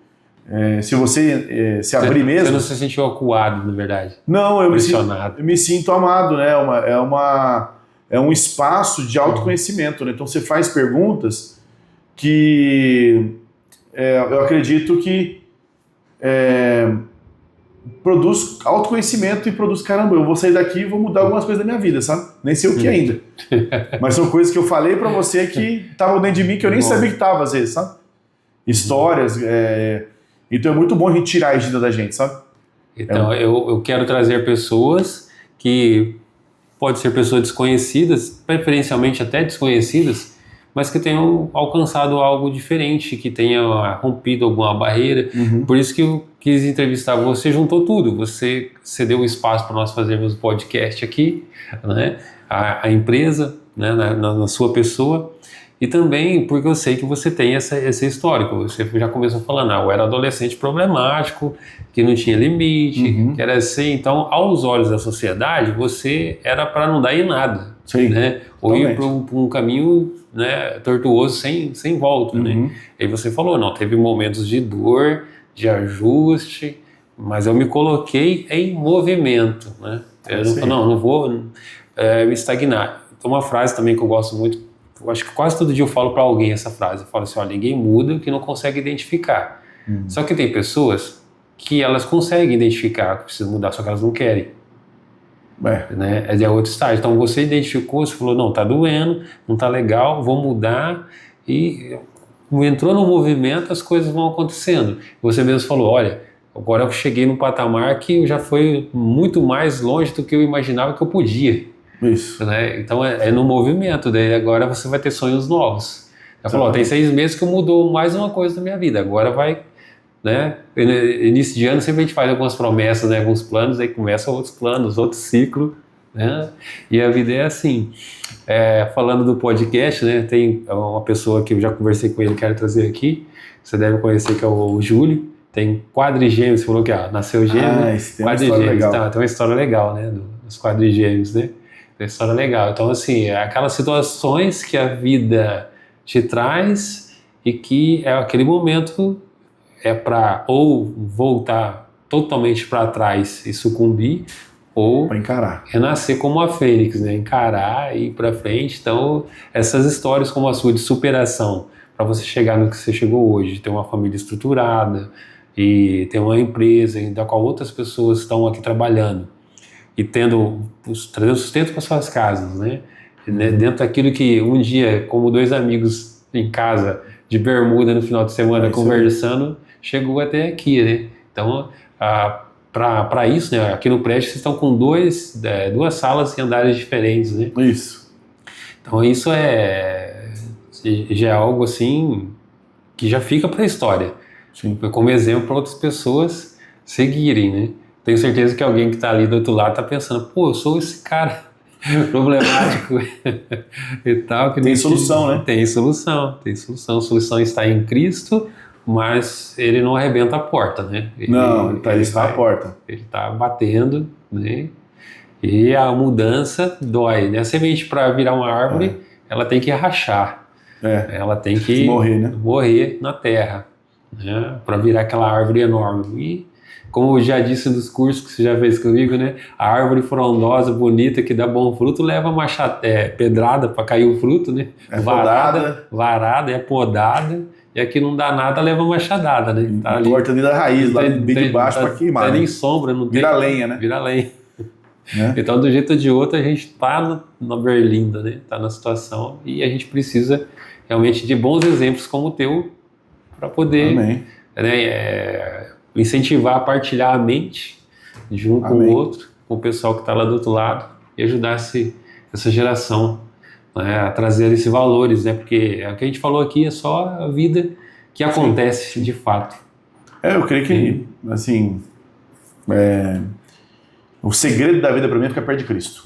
se você se abrir mesmo... Você não se sentiu acuado, na verdade? Não, eu me sinto amado, né? É um espaço de autoconhecimento, né? Então você faz perguntas que eu acredito que produz autoconhecimento e produz, caramba, eu vou sair daqui e vou mudar algumas coisas da minha vida, sabe? Nem sei o que ainda. Mas são coisas que eu falei pra você que estavam dentro de mim que eu nem sabia que estavam, às vezes, sabe? Histórias. Então é muito bom a gente tirar a agenda da gente, sabe? Então eu quero trazer pessoas que pode ser pessoas desconhecidas, preferencialmente até desconhecidas, mas que tenham alcançado algo diferente, que tenha rompido alguma barreira. Por isso que eu quis entrevistar você, juntou tudo. Você cedeu o espaço para nós fazermos o podcast aqui, né? A empresa, né? na sua pessoa, e também porque eu sei que você tem esse histórico. Você já começou falando, eu era adolescente problemático, que não tinha limite, que era assim. Então, aos olhos da sociedade, você era para não dar em nada. Sim, né? Ou ir para um caminho, né, tortuoso sem volta. Né? E você falou, não, teve momentos de dor, de ajuste, mas eu me coloquei em movimento. Né? Eu não vou me estagnar. Tem uma frase também que eu gosto muito, eu acho que quase todo dia eu falo para alguém essa frase, eu falo assim, ninguém muda o que não consegue identificar. Só que tem pessoas que elas conseguem identificar que precisam mudar, só que elas não querem. Né? É outro estágio. Então você identificou, você falou, não, tá doendo, não tá legal, vou mudar, e entrou no movimento, as coisas vão acontecendo. Você mesmo falou, olha, agora eu cheguei num patamar que já foi muito mais longe do que eu imaginava que eu podia. Isso. Né? Então é no movimento, daí agora você vai ter sonhos novos. Ela falou, tem 6 meses que mudou mais uma coisa na minha vida, agora vai... Né? Início de ano sempre a gente faz algumas promessas, né? Alguns planos, aí começam outros planos, outro ciclo, né? E a vida é assim. Falando do podcast, né? Tem uma pessoa que eu já conversei com ele, quero trazer aqui, você deve conhecer, que é o Júlio. Tem quadrigêmeos, você falou que nasceu gêmeo, né? Tem uma história legal. Tem uma história legal, né? Dos quadrigêmeos, né? Tem uma história legal. Então, assim, aquelas situações que a vida te traz e que é aquele momento... para ou voltar totalmente para trás e sucumbir, ou para encarar, renascer como a fênix, né? Encarar e ir para frente. Então, essas histórias como a sua de superação, para você chegar no que você chegou hoje, ter uma família estruturada e ter uma empresa da qual outras pessoas estão aqui trabalhando e trazendo sustento para suas casas, né? Dentro daquilo que um dia, como 2 amigos em casa de bermuda no final de semana conversando, chegou até aqui, né? Então, para isso, né? Aqui no prédio vocês estão com duas salas em andares diferentes, né? Isso. Então isso já é algo assim que já fica para a história. Sim. Como exemplo para outras pessoas seguirem, né? Tenho certeza que alguém que está ali do outro lado está pensando, pô, eu sou esse cara problemático e tal. Que tem solução, né? Tem solução. A solução está em Cristo, mas ele não arrebenta a porta, né? Ele está à porta. Ele está batendo, né? E a mudança dói, né? A semente para virar uma árvore, ela tem que rachar. Ela tem que morrer, né? Morrer na terra, né? Para virar aquela árvore enorme. E, como eu já disse nos cursos que você já fez comigo, né? A árvore frondosa, bonita, que dá bom fruto, leva pedrada para cair o fruto, né? Varada, é podada. E aqui não dá nada, leva machadada, né? Tá ali, corta ali da raiz, lá bem de baixo para queimar. Não tem nem sombra, não vira lenha, né? Vira lenha. Então, do jeito ou de outro, a gente está na berlinda, né? Está na situação e a gente precisa realmente de bons exemplos como o teu para poder incentivar a partilhar a mente de um com o outro, com o pessoal que está lá do outro lado e ajudar essa geração, né, a trazer esses valores, né? Porque o que a gente falou aqui é só a vida que acontece de fato. Eu creio que, assim, o segredo da vida para mim é ficar perto de Cristo.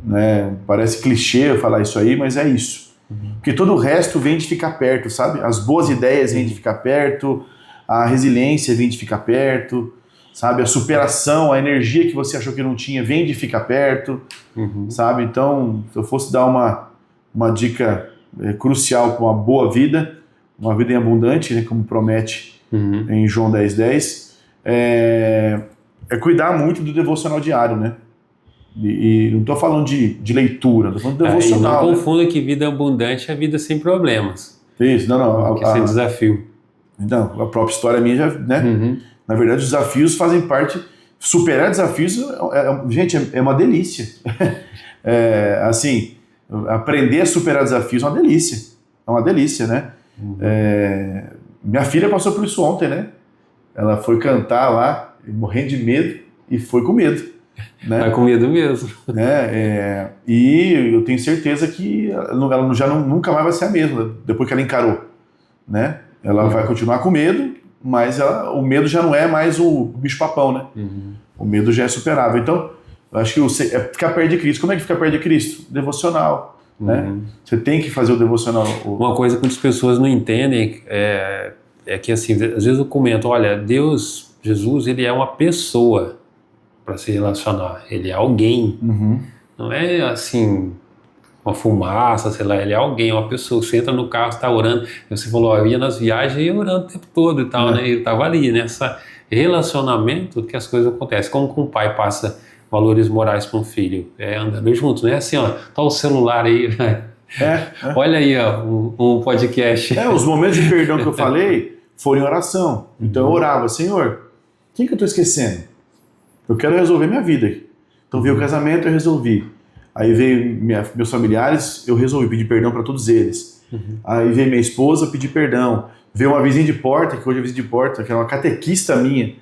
Né? Parece clichê eu falar isso aí, mas é isso. Porque todo o resto vem de ficar perto, sabe? As boas ideias vêm de ficar perto, a resiliência vem de ficar perto, sabe? A superação, a energia que você achou que não tinha vem de ficar perto, sabe? Então, se eu fosse dar uma dica crucial para uma boa vida, uma vida em abundante, né, como promete em João 10:10, é cuidar muito do devocional diário, né? E não estou falando de leitura, estou falando de devocional. E não confunda que vida abundante é vida sem problemas. Isso, não. Porque esse é desafio. Então, a própria história minha já, né? Na verdade, os desafios fazem parte. Superar desafios, gente, é uma delícia. Assim, aprender a superar desafios é uma delícia. É uma delícia, né? Minha filha passou por isso ontem, né? Ela foi cantar lá, morrendo de medo, e foi com medo. Né? Vai com medo mesmo. E eu tenho certeza que ela já nunca mais vai ser a mesma depois que ela encarou. Né? Ela vai continuar com medo, mas o medo já não é mais o bicho-papão, né? O medo já é superável. Então, eu acho que é ficar perto de Cristo. Como é que fica perto de Cristo? Devocional. Né? Você tem que fazer o devocional. Uma coisa que muitas pessoas não entendem é que, assim, às vezes eu comento, olha, Deus, Jesus, ele é uma pessoa para se relacionar. Ele é alguém. Não é assim, uma fumaça, sei lá, ele é alguém, uma pessoa. Você entra no carro, está orando. Você falou, eu ia nas viagens e ia orando o tempo todo e tal, né? Eu estava ali, nessa relacionamento que as coisas acontecem. Como que um pai passa valores morais para um filho? Andando juntos, não é assim, ó, tá o celular aí, olha aí, ó, um podcast. Os momentos de perdão que eu falei foram em oração. Então eu orava, Senhor, quem que eu estou esquecendo? Eu quero resolver minha vida. Então veio o casamento, eu resolvi. Aí veio meus familiares, eu resolvi pedir perdão para todos eles. Aí veio minha esposa, pedir perdão. Veio uma vizinha de porta, que hoje é vizinha de porta, que era uma catequista minha,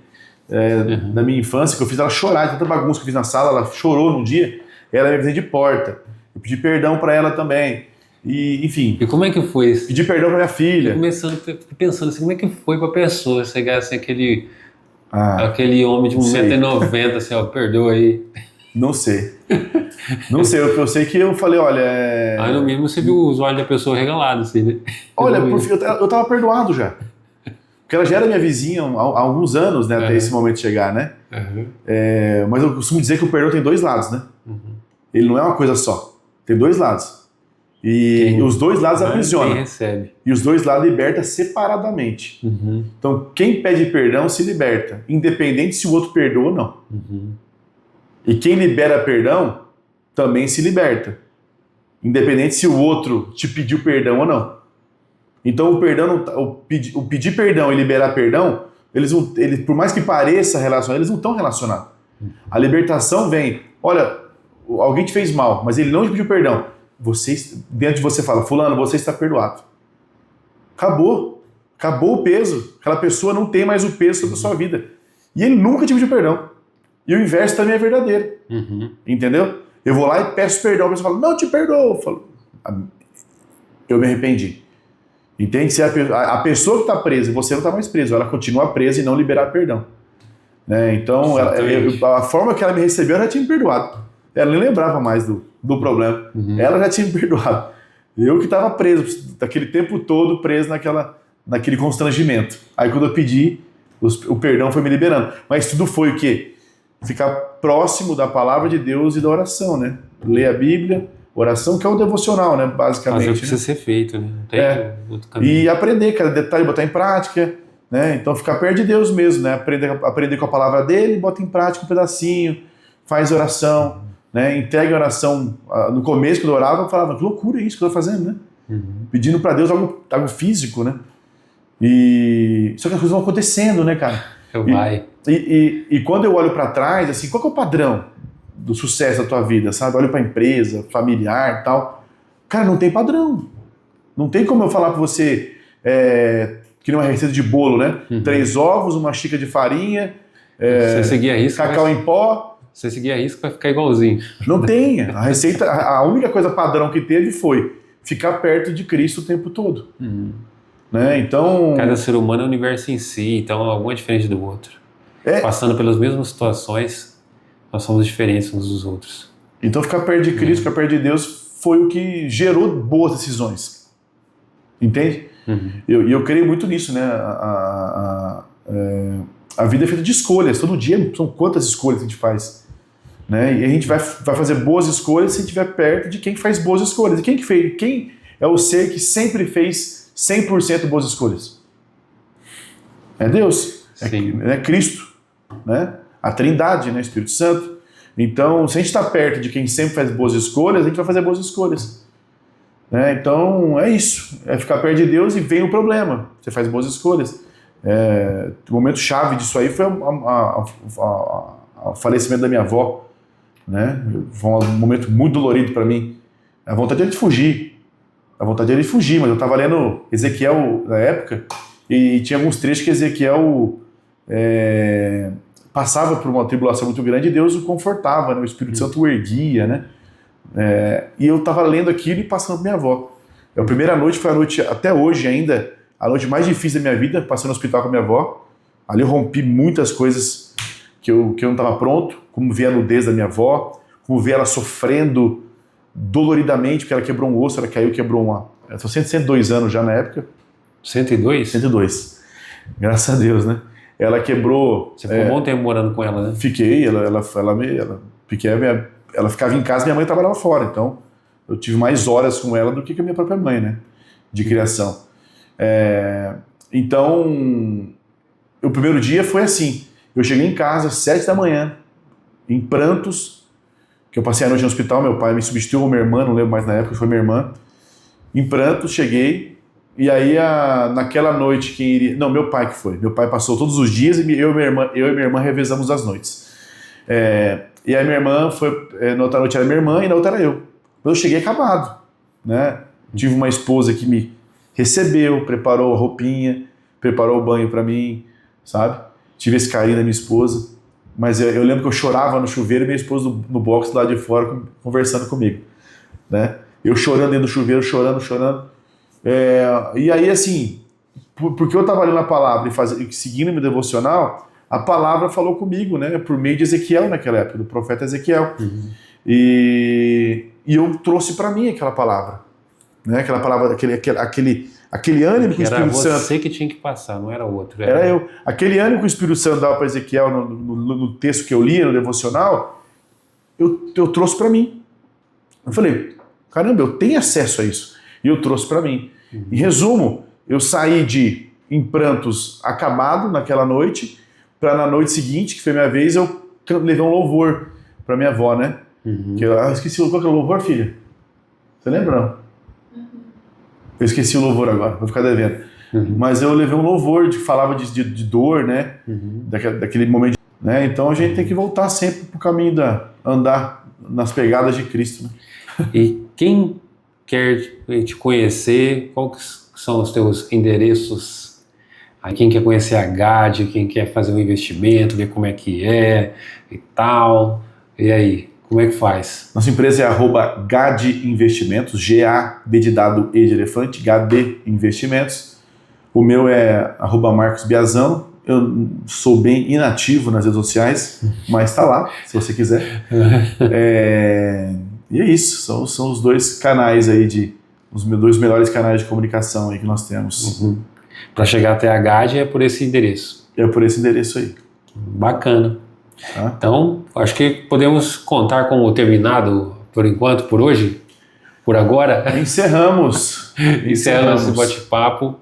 da minha infância, que eu fiz ela chorar de tanta bagunça que eu fiz na sala, ela chorou num dia, ela é minha vizinha de porta. Eu pedi perdão para ela também. E, enfim. E como é que foi isso? Pedi perdão para minha filha. Fiquei pensando assim, como é que foi para a pessoa chegar assim, aquele homem de 1,90 m, assim, ó, perdoa aí. Não sei. Não sei, eu sei que eu falei, olha... Aí no mínimo você viu os olhos da pessoa regalados, assim, né? Olha, eu tava perdoado já. Porque ela já era minha vizinha há alguns anos, né, até esse momento chegar, né? Mas eu costumo dizer que o perdão tem dois lados, né? Ele não é uma coisa só. Tem dois lados. E os dois lados aprisionam. Quem recebe. E os dois lados liberta separadamente. Então, quem pede perdão se liberta, independente se o outro perdoa ou não. E quem libera perdão também se liberta, independente se o outro te pediu perdão ou não. Então, o pedir perdão e liberar perdão, eles, por mais que pareça relacionado, eles não estão relacionados. A libertação vem, olha, alguém te fez mal, mas ele não te pediu perdão. Dentro de você fala, fulano, você está perdoado. Acabou o peso. Aquela pessoa não tem mais o peso sobre a sua vida. E ele nunca te pediu perdão. E o inverso também é verdadeiro. Entendeu? Eu vou lá e peço perdão, a pessoa fala, não te perdoo. Eu falo, eu me arrependi. Entende? Se a pessoa que está presa, você não está mais preso, ela continua presa e não liberar perdão. Né? Então, a forma que ela me recebeu, ela já tinha me perdoado. Ela nem lembrava mais do problema. Ela já tinha me perdoado. Eu que estava preso, daquele tempo todo preso naquele constrangimento. Aí quando eu pedi, o perdão foi me liberando. Mas tudo foi o quê? Ficar próximo da palavra de Deus e da oração, né? Ler a Bíblia, oração, que é o devocional, né? Basicamente. Fazer o que precisa ser feito, né? Não tem outro caminho. E aprender cada detalhe, botar em prática, né? Então ficar perto de Deus mesmo, né? Aprender com a palavra dele, bota em prática um pedacinho, faz oração, né? Entrega a oração. No começo, quando eu orava, eu falava, que loucura é isso que eu estou fazendo, né? Pedindo para Deus algo físico, né? Só que as coisas vão acontecendo, né, cara? E quando eu olho para trás, assim, qual que é o padrão do sucesso da tua vida, sabe? Olho para empresa, familiar e tal. Cara, não tem padrão. Não tem como eu falar para você que nem uma receita de bolo, né? 3 ovos, uma xícara de farinha, você seguir a risca, cacau em pó. Se você seguir a risca, vai ficar igualzinho. Não tem. A receita, a única coisa padrão que teve foi ficar perto de Cristo o tempo todo. Né? Então, cada ser humano é um universo em si, então algum é diferente do outro. Passando pelas mesmas situações, nós somos diferentes uns dos outros. Então ficar perto de Cristo, ficar perto de Deus foi o que gerou boas decisões. Entende? Eu creio muito nisso, né? A vida é feita de escolhas. Todo dia são quantas escolhas a gente faz. Né? E a gente vai fazer boas escolhas se estiver perto de quem faz boas escolhas. E quem é o ser que sempre fez 100% boas escolhas? É Deus. É Cristo. Né? A Trindade, né? Espírito Santo. Então, se a gente está perto de quem sempre faz boas escolhas, a gente vai fazer boas escolhas. Né? Então, é isso. É ficar perto de Deus e vem o problema. Você faz boas escolhas. O momento chave disso aí foi o falecimento da minha avó. Né? Foi um momento muito dolorido para mim. A vontade era de fugir. Mas eu estava lendo Ezequiel na época e tinha alguns trechos que Ezequiel passava por uma tribulação muito grande e Deus o confortava, né? O Espírito Santo o erguia, né? E eu estava lendo aquilo e passando para minha avó. A primeira noite foi a noite, até hoje ainda, a noite mais difícil da minha vida, passando no hospital com a minha avó. Ali eu rompi muitas coisas que eu não estava pronto, como ver a nudez da minha avó, como ver ela sofrendo doloridamente, porque ela quebrou um osso, ela caiu e quebrou uma... Ela tinha 102 anos já na época. 102? 102. Graças a Deus, né? Ela quebrou... Você ficou um bom tempo morando com ela, né? Fiquei, ela ficava em casa, minha mãe trabalhava fora, então eu tive mais horas com ela do que com a minha própria mãe, né? De criação. Então, o primeiro dia foi assim, eu cheguei em casa às 7 da manhã, em prantos, que eu passei a noite no hospital, meu pai me substituiu com minha irmã, não lembro mais na época, foi minha irmã, em prantos, cheguei, e aí naquela noite quem iria... Não, meu pai que foi, meu pai passou todos os dias e eu e minha irmã revezamos as noites. E aí minha irmã foi, na outra noite era minha irmã e na outra era eu. Eu cheguei acabado, né? Tive uma esposa que me recebeu, preparou a roupinha, preparou o banho para mim, sabe? Tive esse carinho da minha esposa, mas eu lembro que eu chorava no chuveiro e minha esposa no box lá de fora conversando comigo, né? Eu chorando dentro do chuveiro, chorando. E aí assim, porque eu estava lendo a palavra e seguindo meu devocional, a palavra falou comigo, né? Por meio de Ezequiel naquela época, do profeta Ezequiel. E eu trouxe para mim aquela palavra, né? Aquela palavra, aquele ânimo que o Espírito Santo... Era você que tinha que passar, não era outro. Era eu. Aquele ânimo que o Espírito Santo dava para Ezequiel no texto que eu lia, no devocional, eu trouxe para mim. Eu falei, caramba, eu tenho acesso a isso. E eu trouxe para mim. Em resumo, eu saí em prantos acabado naquela noite, para na noite seguinte, que foi minha vez, eu levei um louvor para minha avó, né? Que eu esqueci qual que é o louvor, filha? Você lembra, não? Eu esqueci o louvor agora, vou ficar devendo. Mas eu levei um louvor que falava de dor, né? Daquele momento. Né? Então a gente tem que voltar sempre pro caminho andar nas pegadas de Cristo. Né? E quem quer te conhecer, quais são os teus endereços Aí quem quer conhecer a GAD, quem quer fazer um investimento, ver como é que é e tal. E aí, como é que faz? Nossa empresa é @GAD Investimentos, G-A-D de dado E de elefante, GAD Investimentos. O meu é @Marcos Biazão. Eu sou bem inativo nas redes sociais, mas está lá, se você quiser. E é isso, são os dois canais aí, os dois melhores canais de comunicação aí que nós temos. Para chegar até a GAD é por esse endereço. É por esse endereço aí. Bacana. Tá? Então, acho que podemos contar com o terminado por enquanto, por hoje, por agora. Encerramos Esse bate-papo.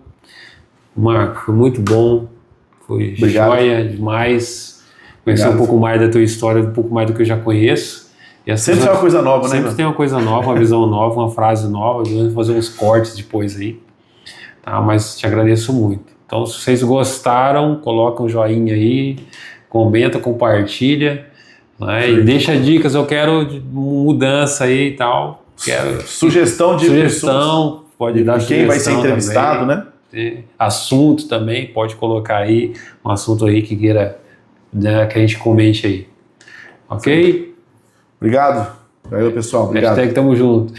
Marco, foi muito bom. Foi Obrigado. joia demais. Conhecer Obrigado. um pouco mais da tua história, um pouco mais do que eu já conheço. E Sempre tem uma coisa nova, né? Sempre tem uma coisa nova, uma visão nova, uma frase nova. Vamos fazer uns cortes depois aí. Tá? Mas te agradeço muito. Então, se vocês gostaram, coloca um joinha aí, comenta, compartilha, né? E deixa dicas. Eu quero mudança aí e tal. Quero Sugestão de pessoas, pode dar quem vai ser entrevistado, também. né? Assunto também, pode colocar aí um assunto aí que queira, né, que a gente comente aí. Ok? Obrigado. Valeu, pessoal. Obrigado. Hashtag tamo junto.